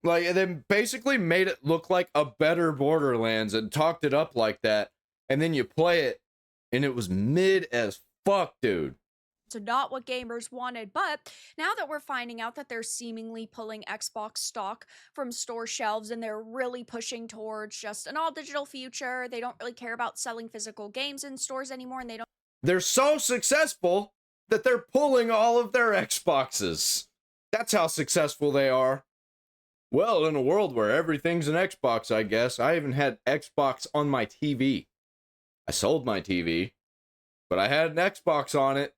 Like, they basically made it look like a better Borderlands and talked it up like that. And then you play it, and it was mid as fuck, dude. So not what gamers wanted, but now that we're finding out that they're seemingly pulling Xbox stock from store shelves and they're really pushing towards just an all-digital future, they don't really care about selling physical games in stores anymore, and They're so successful that they're pulling all of their Xboxes. That's how successful they are. Well, in a world where everything's an Xbox, I guess. I even had Xbox on my TV. I sold my TV, but I had an Xbox on it.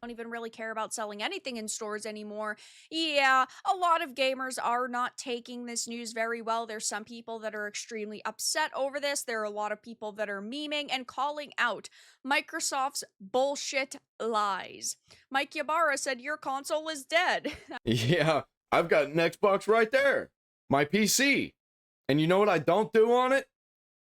don't even really care about selling anything in stores anymore. Yeah, a lot of gamers are not taking this news very well. There's some people that are extremely upset over this. There are a lot of people that are memeing and calling out Microsoft's bullshit lies. Mike Ybarra said your console is dead. Yeah, I've got an Xbox right there. My PC. And you know what I don't do on it?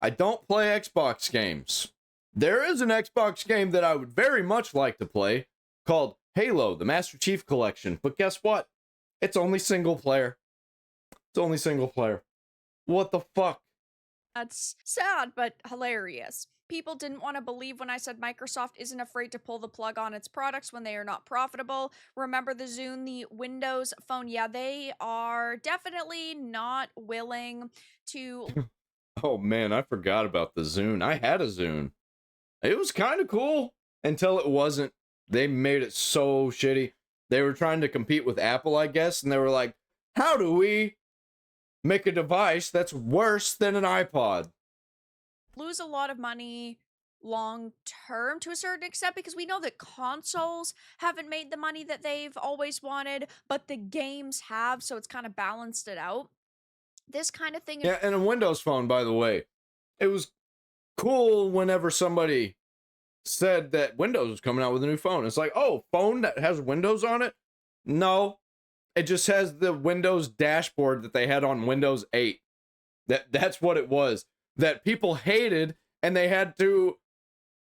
I don't play Xbox games. There is an Xbox game that I would very much like to play, called Halo, the Master Chief Collection. But guess what? It's only single player. It's only single player. What the fuck? That's sad, but hilarious. People didn't want to believe when I said Microsoft isn't afraid to pull the plug on its products when they are not profitable. Remember the Zune, the Windows Phone? Yeah, they are definitely not willing to... Oh man, I forgot about the Zune. I had a Zune. It was kind of cool until it wasn't. They made it so shitty. They were trying to compete with Apple, I guess, and they were like, how do we make a device that's worse than an iPod? lose a lot of money long term to a certain extent, because we know that consoles haven't made the money that they've always wanted, but the games have, so it's kind of balanced it out. This kind of thing is... Yeah, and a Windows Phone, by the way. It was cool whenever somebody said that Windows was coming out with a new phone. It's like, oh, phone that has Windows on it? No, it just has the Windows dashboard that they had on Windows 8. That's what it was. That people hated, and they had to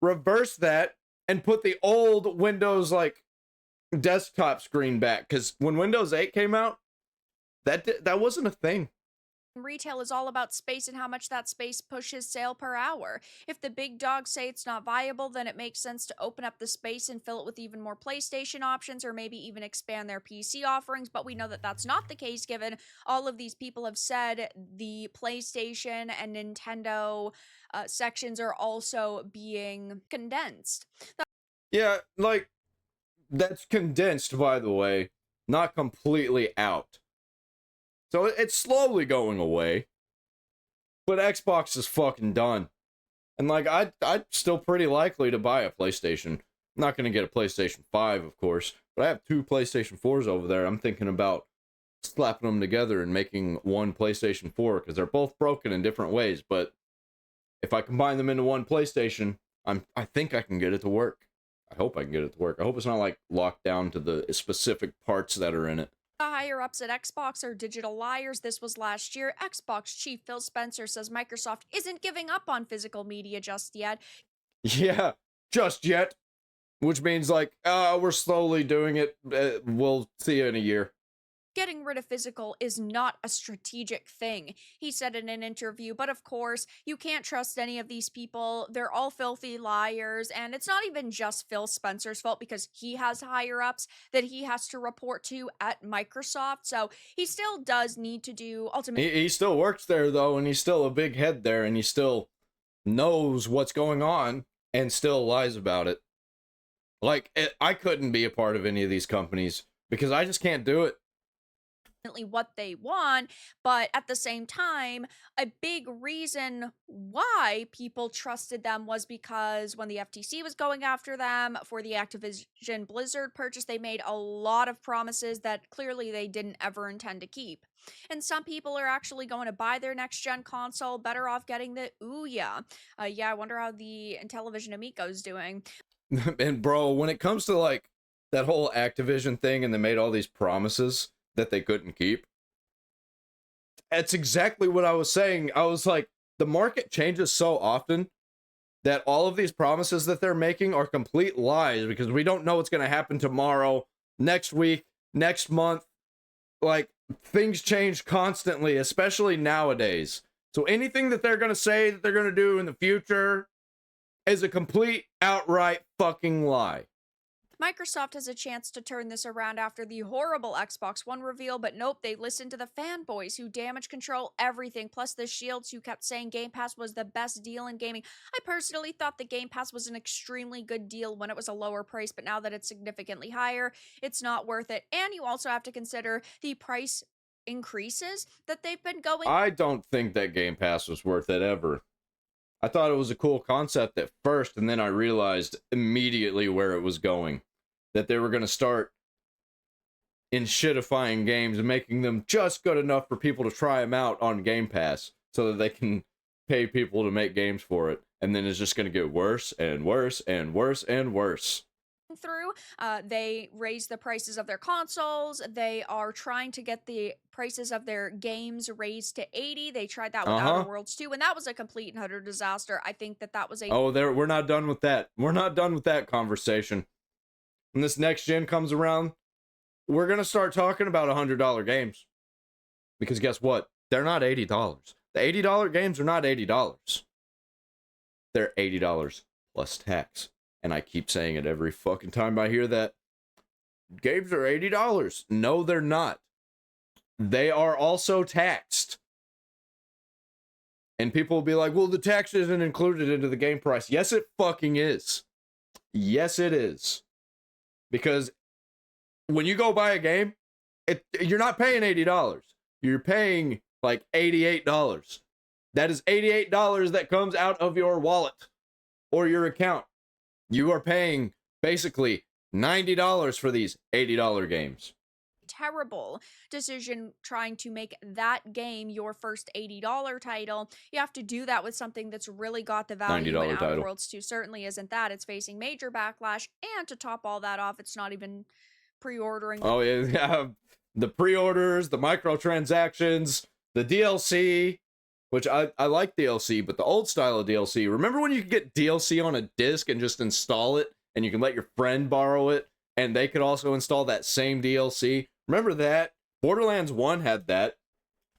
reverse that and put the old Windows like desktop screen back, because when Windows 8 came out, that wasn't a thing. Retail is all about space and how much that space pushes sale per hour. If the big dogs say it's not viable, then it makes sense to open up the space and fill it with even more PlayStation options, or maybe even expand their PC offerings. But we know that that's not the case, given all of these people have said the PlayStation and Nintendo sections are also being condensed. Yeah, like, that's condensed, by the way, not completely out. So it's slowly going away. But Xbox is fucking done. And like, I'm still pretty likely to buy a PlayStation. I'm not going to get a PlayStation 5, of course. But I have 2 PlayStation 4s over there. I'm thinking about slapping them together and making one PlayStation 4, because they're both broken in different ways. But if I combine them into one PlayStation, I think I can get it to work. I hope I can get it to work. I hope it's not like locked down to the specific parts that are in it. The higher-ups at Xbox are digital liars. This was last year. Xbox chief Phil Spencer says Microsoft isn't giving up on physical media just yet. Yeah, just yet. Which means, like, we're slowly doing it. We'll see you in a year. getting rid of physical is not a strategic thing, he said in an interview. But of course, you can't trust any of these people. They're all filthy liars. And it's not even just Phil Spencer's fault because he has higher ups that he has to report to at Microsoft. So he still does need to do ultimately. He still works there, though, and he's still a big head there, and he still knows what's going on and still lies about it. Like, I couldn't be a part of any of these companies because I just can't do it. What they want, but at the same time, a big reason why people trusted them was because when the FTC was going after them for the Activision Blizzard purchase, they made a lot of promises that clearly they didn't ever intend to keep. And some people are actually going to buy their next gen console better off getting the Ouya. Yeah, I wonder how the Intellivision Amico's doing. And bro, when it comes to like that whole Activision thing and they made all these promises that they couldn't keep, that's exactly what I was saying. I was like, the market changes so often that all of these promises that they're making are complete lies because we don't know what's going to happen tomorrow, next week, next month. Like, things change constantly, especially nowadays. So anything that they're going to say that they're going to do in the future is a complete outright fucking lie. Microsoft has a chance to turn this around after the horrible Xbox One reveal, but nope, they listened to the fanboys who damage control everything, plus the shields who kept saying Game Pass was the best deal in gaming. I personally thought the Game Pass was an extremely good deal when it was a lower price, but now that it's significantly higher, it's not worth it. And you also have to consider the price increases that they've been going. I don't think that Game Pass was worth it ever. I thought it was a cool concept at first, and then I realized immediately where it was going. That they were going to start shitifying games and making them just good enough for people to try them out on Game Pass so that they can pay people to make games for it. And then it's just going to get worse and worse and worse and worse. Through they raised the prices of their consoles. They are trying to get the prices of their games raised to 80. They tried that with Outer Worlds 2, and that was a complete and utter disaster. I think that was a we're not done with that. We're not done with that conversation. When this next gen comes around, we're gonna start talking about $100 games, because guess what? They're not $80. The $80 games are not $80. They're $80 plus tax. And I keep saying it every fucking time I hear that. Games are $80. No, they're not. They are also taxed. And people will be like, well, the tax isn't included into the game price. Yes, it fucking is. Yes, it is. Because when you go buy a game, you're not paying $80. You're paying like $88. That is $88 that comes out of your wallet or your account. You are paying basically $90 for these $80 games. Terrible decision trying to make that game your first $80 title. You have to do that with something that's really got the value, and Outer Worlds 2 certainly isn't that. It's facing major backlash, and to top all that off, it's not even pre-ordering. Oh yeah, the pre-orders, the microtransactions, the DLC, which I like DLC, but the old style of DLC. Remember when you could get DLC on a disc and just install it, and you can let your friend borrow it, and they could also install that same DLC? Remember that? Borderlands 1 had that.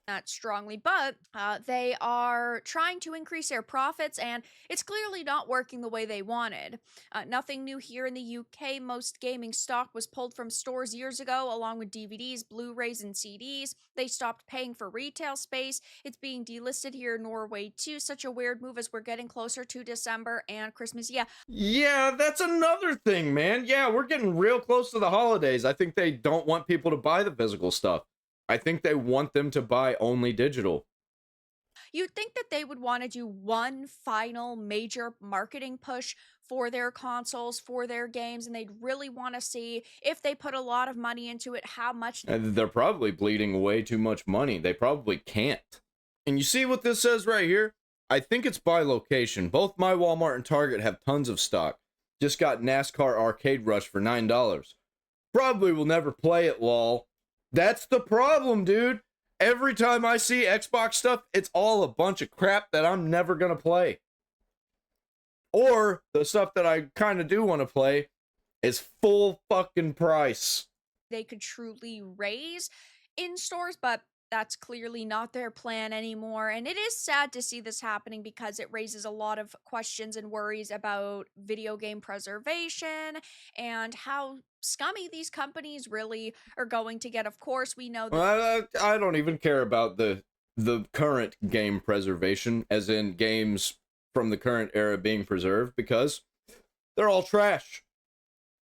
Not strongly, but they are trying to increase their profits, and it's clearly not working the way they wanted. Nothing new here in the UK. Most gaming stock was pulled from stores years ago, along with DVDs, Blu-rays, and CDs. They stopped paying for retail space. It's being delisted here in Norway too. Such a weird move as we're getting closer to December and Christmas. Yeah, that's another thing, man. Yeah, we're getting real close to the holidays. I think they don't want people to buy the physical stuff. I think they want them to buy only digital. You'd think that they would want to do one final major marketing push for their consoles, for their games, and they'd really want to see, if they put a lot of money into it, how much. And they're probably bleeding way too much money. They probably can't. And you see what this says right here? I think it's by location. Both my Walmart and Target have tons of stock. Just got NASCAR Arcade Rush for $9. Probably will never play it, lol. That's the problem, dude. Every time I see Xbox stuff, it's all a bunch of crap that I'm never going to play. Or the stuff that I kind of do want to play is full fucking price. They could truly raise in stores, but that's clearly not their plan anymore. And it is sad to see this happening because it raises a lot of questions and worries about video game preservation and how scummy these companies really are going to get. Of course, we know that. Well, I don't even care about the current game preservation, as in games from the current era being preserved, because they're all trash.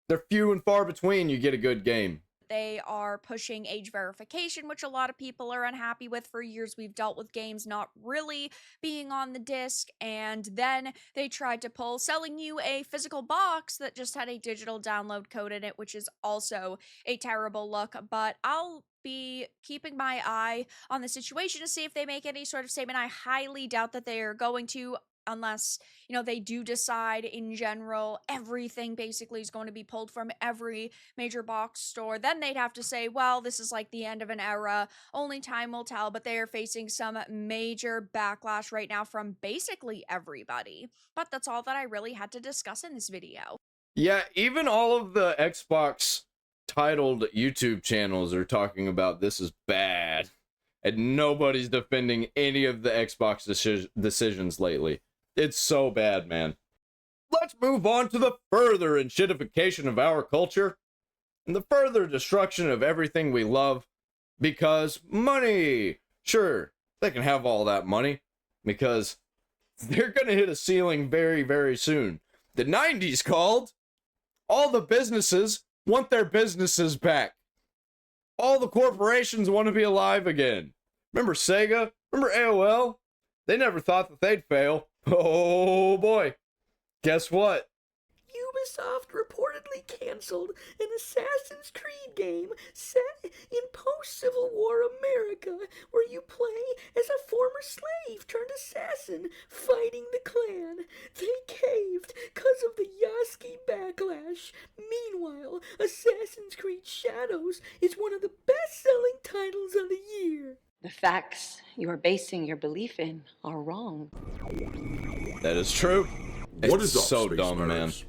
They're few and far between you get a good game. They are pushing age verification, which a lot of people are unhappy with. For years, we've dealt with games not really being on the disc, and then they tried to pull selling you a physical box that just had a digital download code in it, which is also a terrible look. But I'll be keeping my eye on the situation to see if they make any sort of statement. I highly doubt that they are going to, unless, you know, they do decide in general everything basically is going to be pulled from every major box store. Then they'd have to say, well, this is like the end of an era, only time will tell. But they are facing some major backlash right now from basically everybody. But that's all that I really had to discuss in this video. Yeah, even all of the Xbox titled YouTube channels are talking about this is bad, and nobody's defending any of the Xbox decisions lately. It's so bad, man. Let's move on to the further enshittification of our culture and the further destruction of everything we love, because money. Sure, they can have all that money because they're gonna hit a ceiling very, very soon. The 90s called. All the businesses want their businesses back. All the corporations want to be alive again. Remember Sega? Remember AOL? They never thought that they'd fail. Oh boy. Guess what? Ubisoft reportedly canceled an Assassin's Creed game set in post-Civil War America where you play as a former slave turned assassin fighting the Klan. They caved because of the Yasky backlash. Meanwhile, Assassin's Creed Shadows is one of the best-selling titles of the year. The facts you are basing your belief in are wrong. That is true. What It's is up, so Space dumb, man. Marines?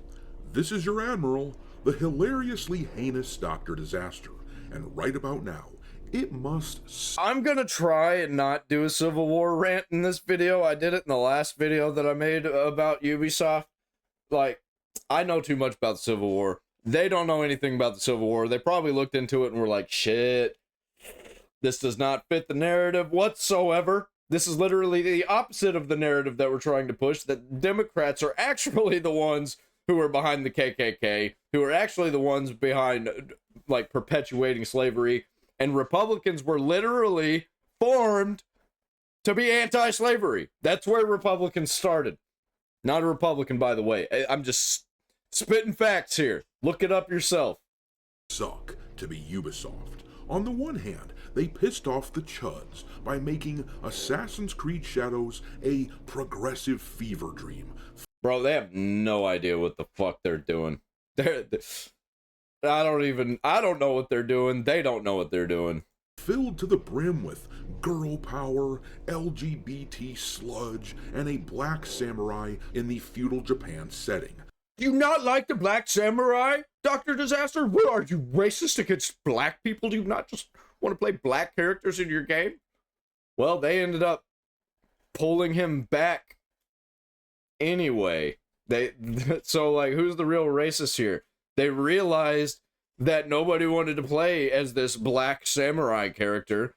This is your Admiral, the hilariously heinous Dr. Disaster, and right about now, it must I'm gonna try and not do a Civil War rant in this video. I did it in the last video that I made about Ubisoft. Like, I know too much about the Civil War. They don't know anything about the Civil War. They probably looked into it and were like, shit, this does not fit the narrative whatsoever. This is literally the opposite of the narrative that we're trying to push, that Democrats are actually the ones who are behind the KKK, who are actually the ones behind, like, perpetuating slavery, and Republicans were literally formed to be anti-slavery. That's where Republicans started. Not a Republican, by the way. I'm just spitting facts here. Look it up yourself. suck to be Ubisoft. On the one hand, they pissed off the chuds by making Assassin's Creed Shadows a progressive fever dream. Bro, they have no idea what the fuck they're doing. I don't know what they're doing. They don't know what they're doing. Filled to the brim with girl power, LGBT sludge, and a black samurai in the feudal Japan setting. Do you not like the Black Samurai, Dr. Disaster? What, are you racist against black people? Do you not just want to play black characters in your game? Well, they ended up pulling him back anyway. So, like, who's the real racist here? They realized that nobody wanted to play as this black samurai character,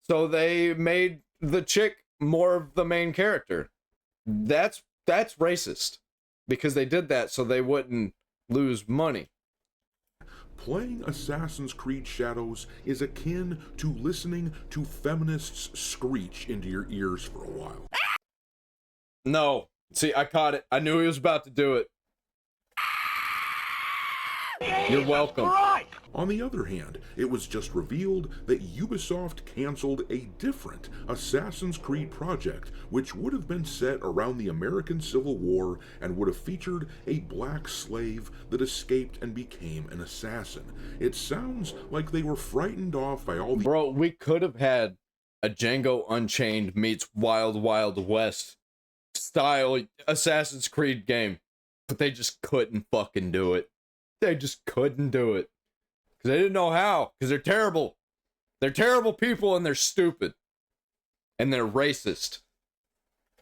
so they made the chick more of the main character. That's racist, because they did that so they wouldn't lose money. Playing Assassin's Creed Shadows is akin to listening to feminists screech into your ears for a while. No. See, I caught it. I knew he was about to do it. You're welcome. On the other hand, it was just revealed that Ubisoft canceled a different Assassin's Creed project, which would have been set around the American Civil War and would have featured a black slave that escaped and became an assassin. It sounds like they were frightened off by all the— Bro, we could have had a Django Unchained meets Wild Wild West style Assassin's Creed game, but they just couldn't fucking do it. They just couldn't do it. Because they didn't know how. Because they're terrible. They're terrible people and they're stupid. And they're racist.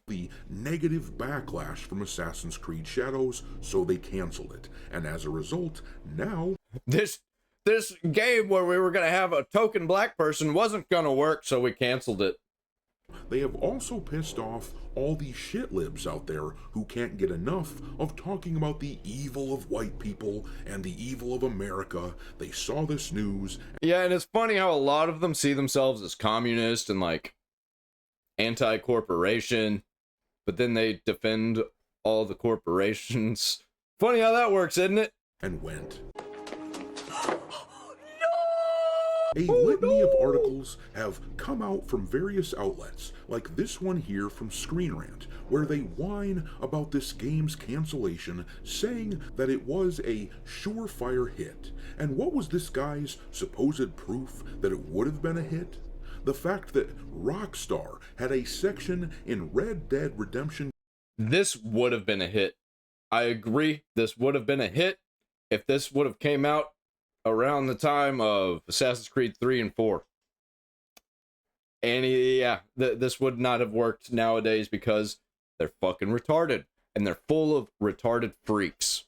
The negative backlash from Assassin's Creed Shadows, so they canceled it. And as a result, now This game where we were gonna have a token black person wasn't gonna work, so we canceled it. they have also pissed off all these shitlibs out there who can't get enough of talking about the evil of white people and the evil of America. They saw this news. Yeah, and it's funny how a lot of them see themselves as communist and like anti-corporation, but then they defend all the corporations. Funny how that works, isn't it? And went. A litany of articles have come out from various outlets, like this one here from Screen Rant, where they whine about this game's cancellation, saying that it was a surefire hit. And what was this guy's supposed proof that it would have been a hit? The fact that Rockstar had a section in Red Dead Redemption. This would have been a hit. I agree, this would have been a hit if this would have came out around the time of Assassin's Creed 3 and 4. And yeah, this would not have worked nowadays because they're fucking retarded. And they're full of retarded freaks.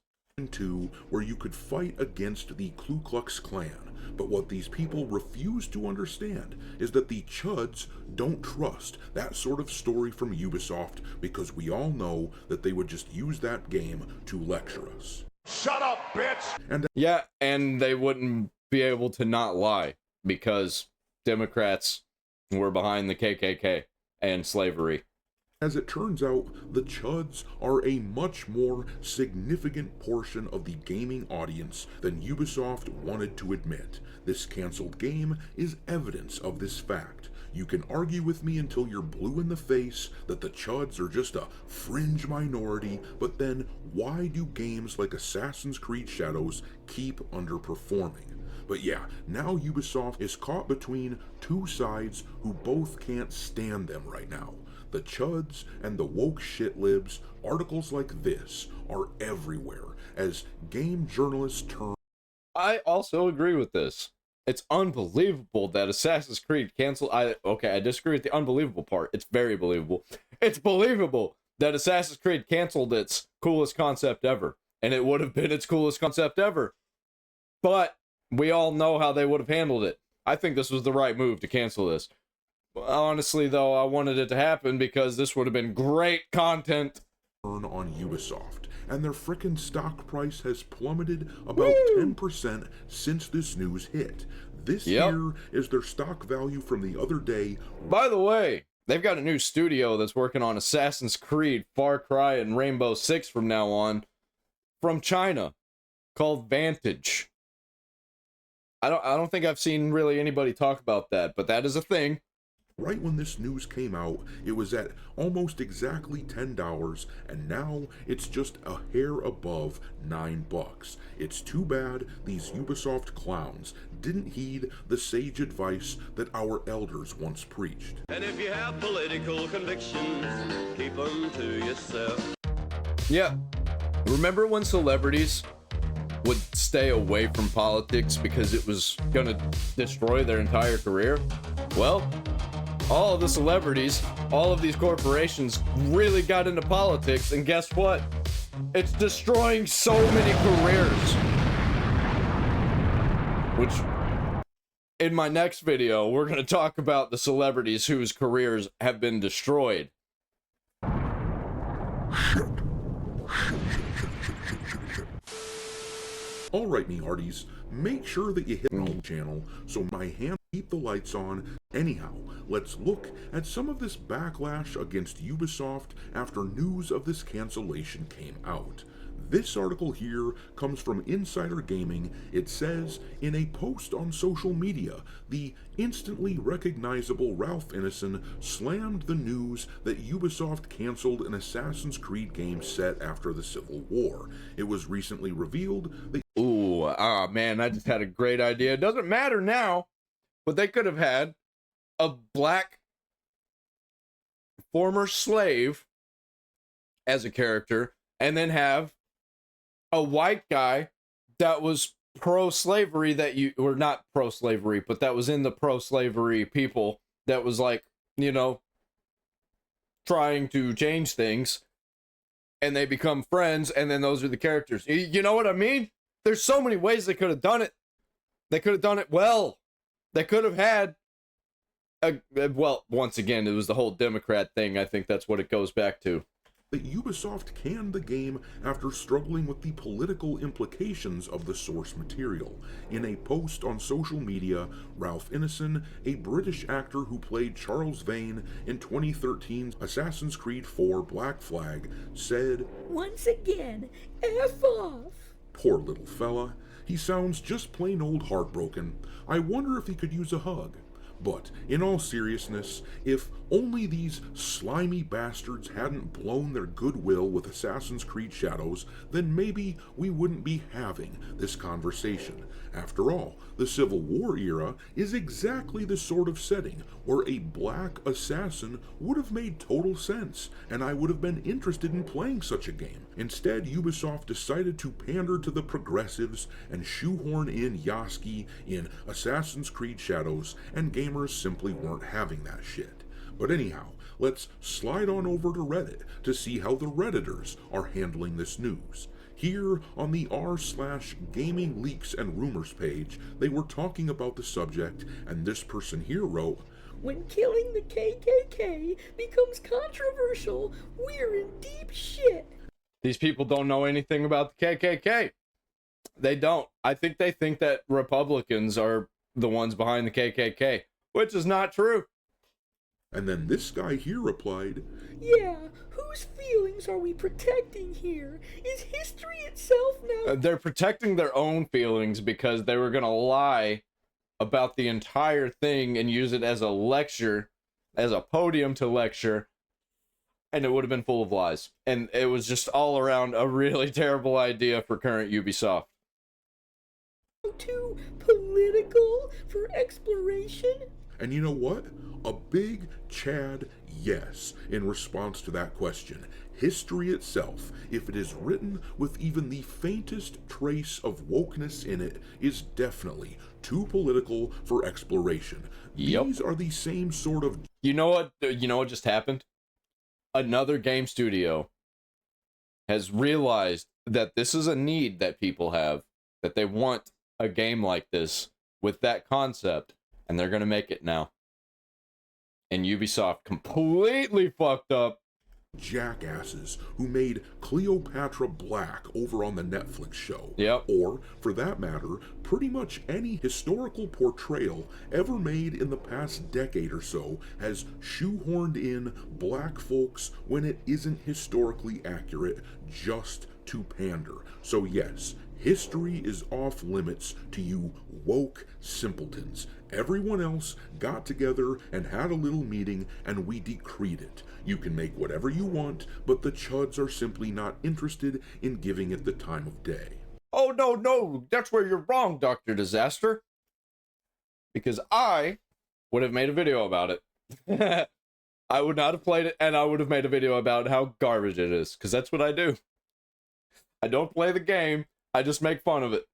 2, where you could fight against the Ku Klux Klan. But what these people refuse to understand is that the chuds don't trust that sort of story from Ubisoft, because we all know that they would just use that game to lecture us. Shut up, bitch! And Yeah, and they wouldn't be able to not lie because Democrats were behind the KKK and slavery. as it turns out, the chuds are a much more significant portion of the gaming audience than Ubisoft wanted to admit. This cancelled game is evidence of this fact. You can argue with me until you're blue in the face that the chuds are just a fringe minority, but then why do games like Assassin's Creed Shadows keep underperforming? But yeah, now Ubisoft is caught between two sides who both can't stand them right now. The chuds and the woke shitlibs. Articles like this are everywhere as game journalists turn. I also agree with this. It's unbelievable that Assassin's Creed canceled. I disagree with the unbelievable part. It's very believable. It's believable that Assassin's Creed canceled its coolest concept ever. And it would have been its coolest concept ever. But we all know how they would have handled it. I think this was the right move to cancel this. Honestly, though, I wanted it to happen because this would have been great content. On Ubisoft, and their frickin' stock price has plummeted about 10% since this news hit. This here is their stock value from the other day. By the way, they've got a new studio that's working on Assassin's Creed, Far Cry, and Rainbow Six from now on, from China, called Vantage. I don't think I've seen really anybody talk about that, but that is a thing. Right when this news came out, it was at almost exactly $10, and now it's just a hair above $9. It's too bad these Ubisoft clowns didn't heed the sage advice that our elders once preached. And if you have political convictions, keep them to yourself. Yeah. Remember when celebrities would stay away from politics because it was gonna destroy their entire career? Well, all of the celebrities, all of these corporations really got into politics, and guess what? It's destroying so many careers. Which, in my next video, we're going to talk about the celebrities whose careers have been destroyed. Alright, me hearties, make sure that you hit the channel so my hand keep the lights on. Anyhow, let's look at some of this backlash against Ubisoft after news of this cancellation came out. This article here comes from Insider Gaming. It says, in a post on social media, the instantly recognizable Ralph Ineson slammed the news that Ubisoft canceled an Assassin's Creed game set after the Civil War. It was recently revealed that... Ooh, man, I just had a great idea. It doesn't matter now, but they could have had a black former slave as a character, and then have a white guy that was pro-slavery that you, or not pro-slavery, but that was in the pro-slavery people that was like, you know, trying to change things, and they become friends, and then those are the characters. You know what I mean? There's so many ways they could have done it. They could have done it well. They could have had well, once again, it was the whole Democrat thing. I think that's what it goes back to. That Ubisoft canned the game after struggling with the political implications of the source material. In a post on social media, Ralph Ineson, a British actor who played Charles Vane in 2013's Assassin's Creed 4 Black Flag, said, Once again, F off. "Poor little fella. He sounds just plain old heartbroken. I wonder if he could use a hug." But, in all seriousness, if only these slimy bastards hadn't blown their goodwill with Assassin's Creed Shadows, then maybe we wouldn't be having this conversation. After all, the Civil War era is exactly the sort of setting where a black assassin would have made total sense, and I would have been interested in playing such a game. Instead, Ubisoft decided to pander to the progressives and shoehorn in Yasky in Assassin's Creed Shadows, and gamers simply weren't having that shit. But anyhow, let's slide on over to Reddit to see how the Redditors are handling this news. Here on the r/gaming leaks and rumors page, they were talking about the subject, and this person here wrote, When killing the KKK becomes controversial, we're in deep shit. These people don't know anything about the KKK. They don't. I think they think that Republicans are the ones behind the KKK, which is not true. and then this guy here replied, Yeah, whose feelings are we protecting here? Is history itself now? They're protecting their own feelings because they were going to lie about the entire thing and use it as a lecture, as a podium to lecture, and it would have been full of lies. And it was just all around a really terrible idea for current Ubisoft. Too political for exploration? and you know what? A big Chad yes in response to that question. History itself, if it is written with even the faintest trace of wokeness in it, is definitely too political for exploration. Yep. These are the same sort of... You know what just happened? Another game studio has realized that this is a need that people have, that they want a game like this with that concept, and they're going to make it now. And Ubisoft completely fucked up. jackasses who made Cleopatra Black over on the Netflix show. Yep. Or, for that matter, pretty much any historical portrayal ever made in the past decade or so has shoehorned in black folks when it isn't historically accurate just to pander. So yes, history is off limits to you woke simpletons. Everyone else got together and had a little meeting and we decreed it. You can make whatever you want, but the chuds are simply not interested in giving it the time of day. Oh, no, that's where you're wrong, Dr. Disaster. Because I would have made a video about it. I would not have played it, and I would have made a video about how garbage it is, because that's what I do. I don't play the game, I just make fun of it.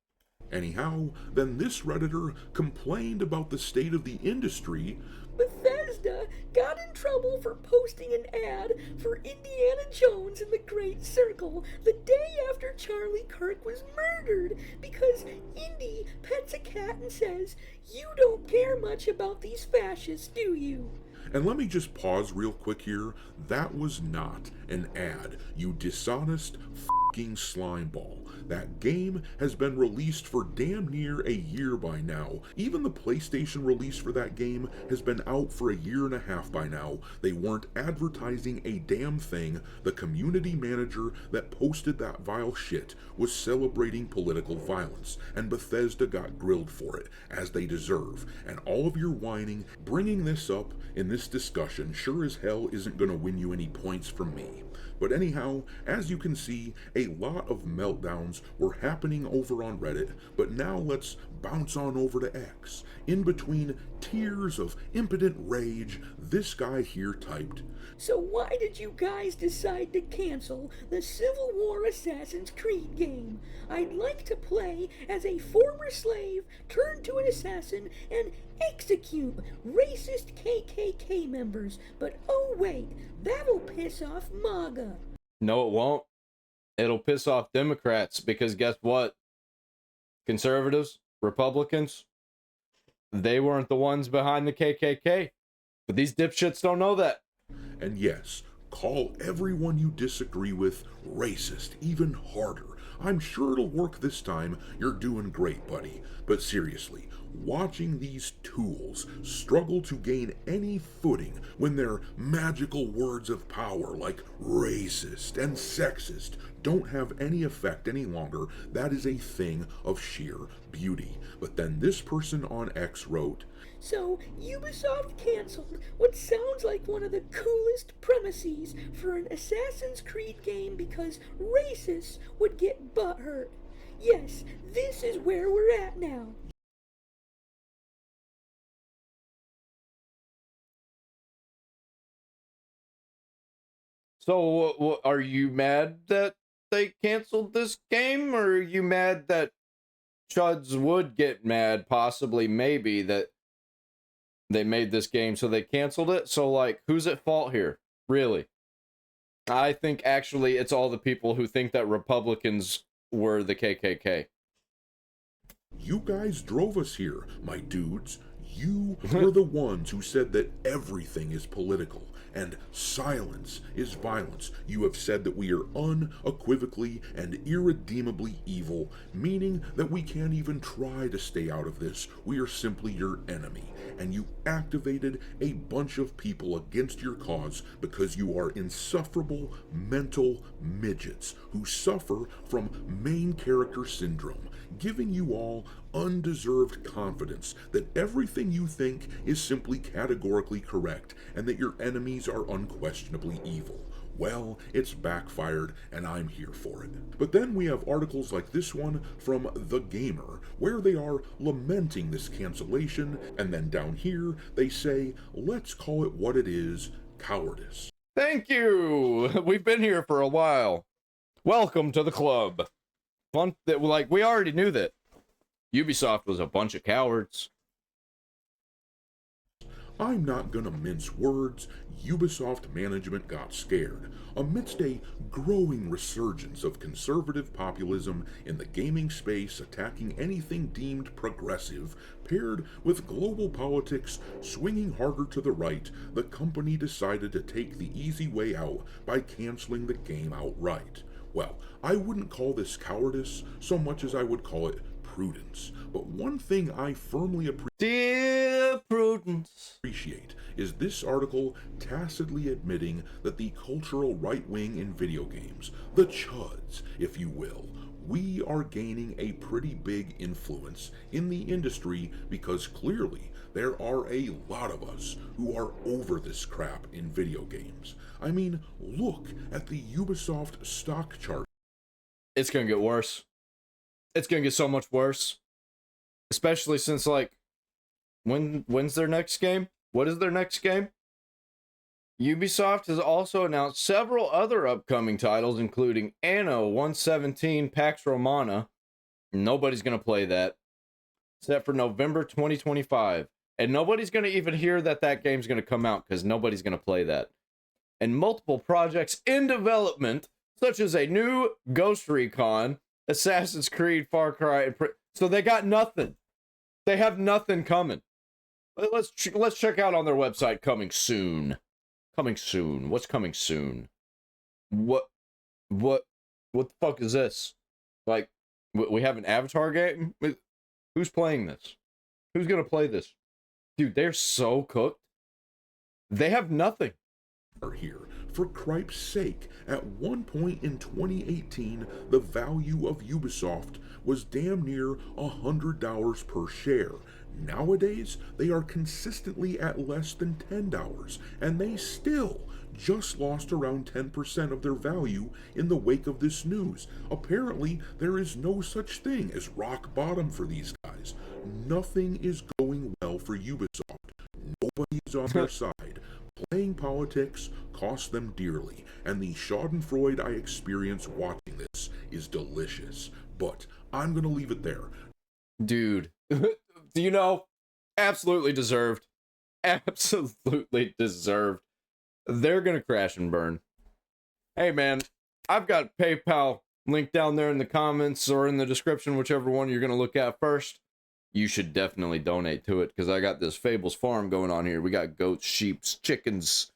Anyhow, then this Redditor complained about the state of the industry. Bethesda got in trouble for posting an ad for Indiana Jones and the Great Circle the day after Charlie Kirk was murdered because Indy pets a cat and says, "You don't care much about these fascists, do you?" And let me just pause real quick here. That was not an ad, you dishonest f***ing slimeball. That game has been released for damn near a year by now. Even the PlayStation release for that game has been out for a year and a half by now. They weren't advertising a damn thing. The community manager that posted that vile shit was celebrating political violence, and Bethesda got grilled for it, as they deserve. And all of your whining, bringing this up in this discussion, sure as hell isn't gonna win you any points from me. But anyhow, as you can see, a lot of meltdowns were happening over on Reddit, but now let's bounce on over to X. In between tears of impotent rage, this guy here typed, So why did you guys decide to cancel the Civil War Assassin's Creed game? I'd like to play as a former slave turned to an assassin and execute racist KKK members, but oh wait, that'll piss off MAGA. No, it won't. It'll piss off Democrats because guess what? Conservatives, Republicans, they weren't the ones behind the KKK. But these dipshits don't know that. and yes, call everyone you disagree with racist even harder. I'm sure it'll work this time. You're doing great, buddy. But seriously, watching these tools struggle to gain any footing when their magical words of power like racist and sexist don't have any effect any longer, that is a thing of sheer beauty. But then this person on X wrote, So, Ubisoft canceled what sounds like one of the coolest premises for an Assassin's Creed game because racists would get butthurt. Yes, this is where we're at now. So, are you mad that they canceled this game, or are you mad that Chuds would get mad, possibly, maybe, that they made this game so they canceled it? So, like, who's at fault here? Really? I think, actually, it's all the people who think that Republicans were the KKK. You guys drove us here, my dudes. You were the ones who said that everything is political and silence is violence. You have said that we are unequivocally and irredeemably evil, meaning that we can't even try to stay out of this. We are simply your enemy. And you activated a bunch of people against your cause because you are insufferable mental midgets who suffer from main character syndrome, giving you all undeserved confidence that everything you think is simply categorically correct and that your enemies are unquestionably evil. Well, it's backfired, and I'm here for it. But then we have articles like this one from The Gamer, where they are lamenting this cancellation, and then down here they say, let's call it what it is, cowardice. Thank you! We've been here for a while. Welcome to the club. Fun, like, we already knew that Ubisoft was a bunch of cowards. I'm not gonna mince words. Ubisoft management got scared. Amidst a growing resurgence of conservative populism in the gaming space attacking anything deemed progressive, paired with global politics swinging harder to the right, the company decided to take the easy way out by canceling the game outright. Well, I wouldn't call this cowardice so much as I would call it prudence. But one thing I firmly Dear Prudence, appreciate is this article tacitly admitting that the cultural right wing in video games, the chuds, if you will, we are gaining a pretty big influence in the industry because clearly there are a lot of us who are over this crap in video games. I mean, look at the Ubisoft stock chart. it's gonna get worse. It's gonna get so much worse. Especially since, like, when's their next game? What is their next game? Ubisoft has also announced several other upcoming titles, including Anno 117 Pax Romana. Nobody's gonna play that. Set for November 2025. And nobody's gonna even hear that that game's gonna come out, because nobody's gonna play that. And multiple projects in development, such as a new Ghost Recon, Assassin's Creed, Far Cry, so they got nothing. They have nothing coming. Let's check out on their website. Coming soon. Coming soon. What's coming soon? What the fuck is this? Like, we have an Avatar game? Who's playing this? Who's gonna play this? Dude, they're so cooked. They have nothing. Are here. For cripe's sake, at one point in 2018, the value of Ubisoft was damn near $100 per share. Nowadays, they are consistently at less than $10, and they still just lost around 10% of their value in the wake of this news. Apparently, there is no such thing as rock bottom for these guys. Nothing is going well for Ubisoft. Nobody is on their side. Playing politics costs them dearly, and the schadenfreude I experience watching this is delicious. But I'm gonna leave it there. Dude, you know, absolutely deserved. Absolutely deserved. They're gonna crash and burn. Hey man, I've got PayPal link down there in the comments or in the description, whichever one you're gonna look at first. You should definitely donate to it, because I got this Fables farm going on here. We got goats, sheep, chickens,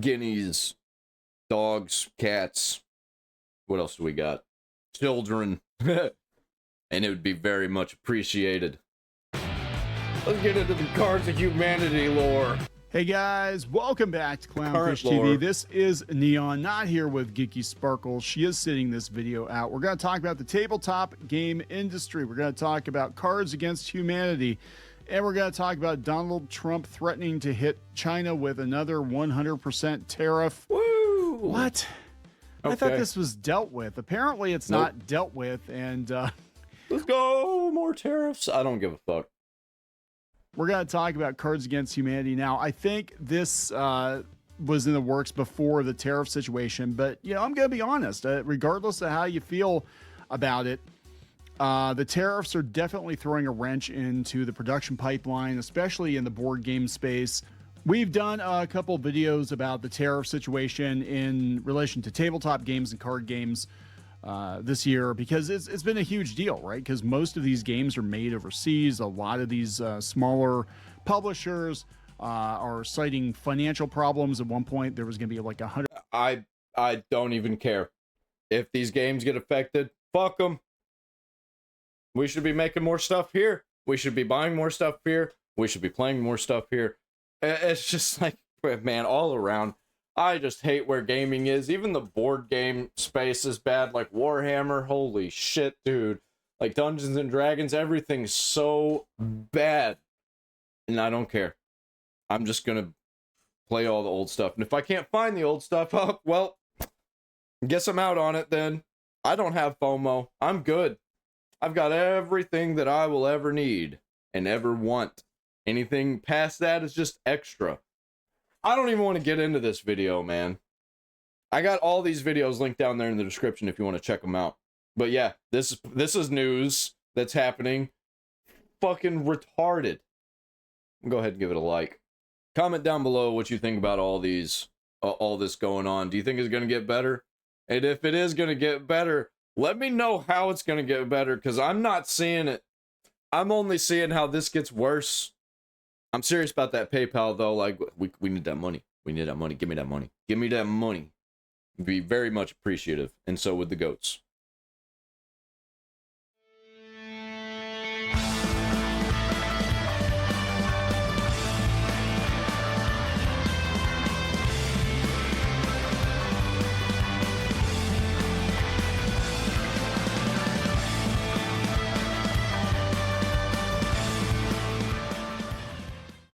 guineas, dogs, cats. What else do we got? Children. And it would be very much appreciated. Let's get into the Cards of Humanity lore. Hey guys, welcome back to Clownfish Current lore. TV. This is Neon, not here with Geeky Sparkle. She is sitting this video out. We're going to talk about the tabletop game industry. We're going to talk about Cards Against Humanity. And we're going to talk about Donald Trump threatening to hit China with another 100% tariff. Woo! What? I thought this was dealt with. Apparently it's Nope. not dealt with. And Let's go! More tariffs. I don't give a fuck. we're going to talk about Cards Against Humanity now. I think this was in the works before the tariff situation, but you know, I'm going to be honest. Regardless of how you feel about it, the tariffs are definitely throwing a wrench into the production pipeline, especially in the board game space. We've done a couple videos about the tariff situation in relation to tabletop games and card games this year, because it's been a huge deal, right? Because most of these games are made overseas. A lot of these smaller publishers are citing financial problems. At one point, there was going to be like 100. I don't even care. If these games get affected, fuck them. We should be making more stuff here. We should be buying more stuff here. We should be playing more stuff here. It's just like, man, all around. I just hate where gaming is. Even the board game space is bad. Like Warhammer, holy shit, dude. Like Dungeons and Dragons, everything's so bad. And I don't care. I'm just gonna play all the old stuff. And if I can't find the old stuff, oh, well, guess I'm out on it then. I don't have FOMO. I'm good. I've got everything that I will ever need and ever want. Anything past that is just extra. I don't even want to get into this video, man. I got all these videos linked down there in the description if you want to check them out. But yeah, this is news that's happening. Fucking retarded. Go ahead and give it a like. Comment down below what you think about all this going on. Do you think it's going to get better? And if it is going to get better, let me know how it's going to get better, because I'm not seeing it. I'm only seeing how this gets worse. I'm serious about that PayPal, though. Like, we need that money. We need that money. Give me that money. Give me that money. Be very much appreciative. And so would the goats.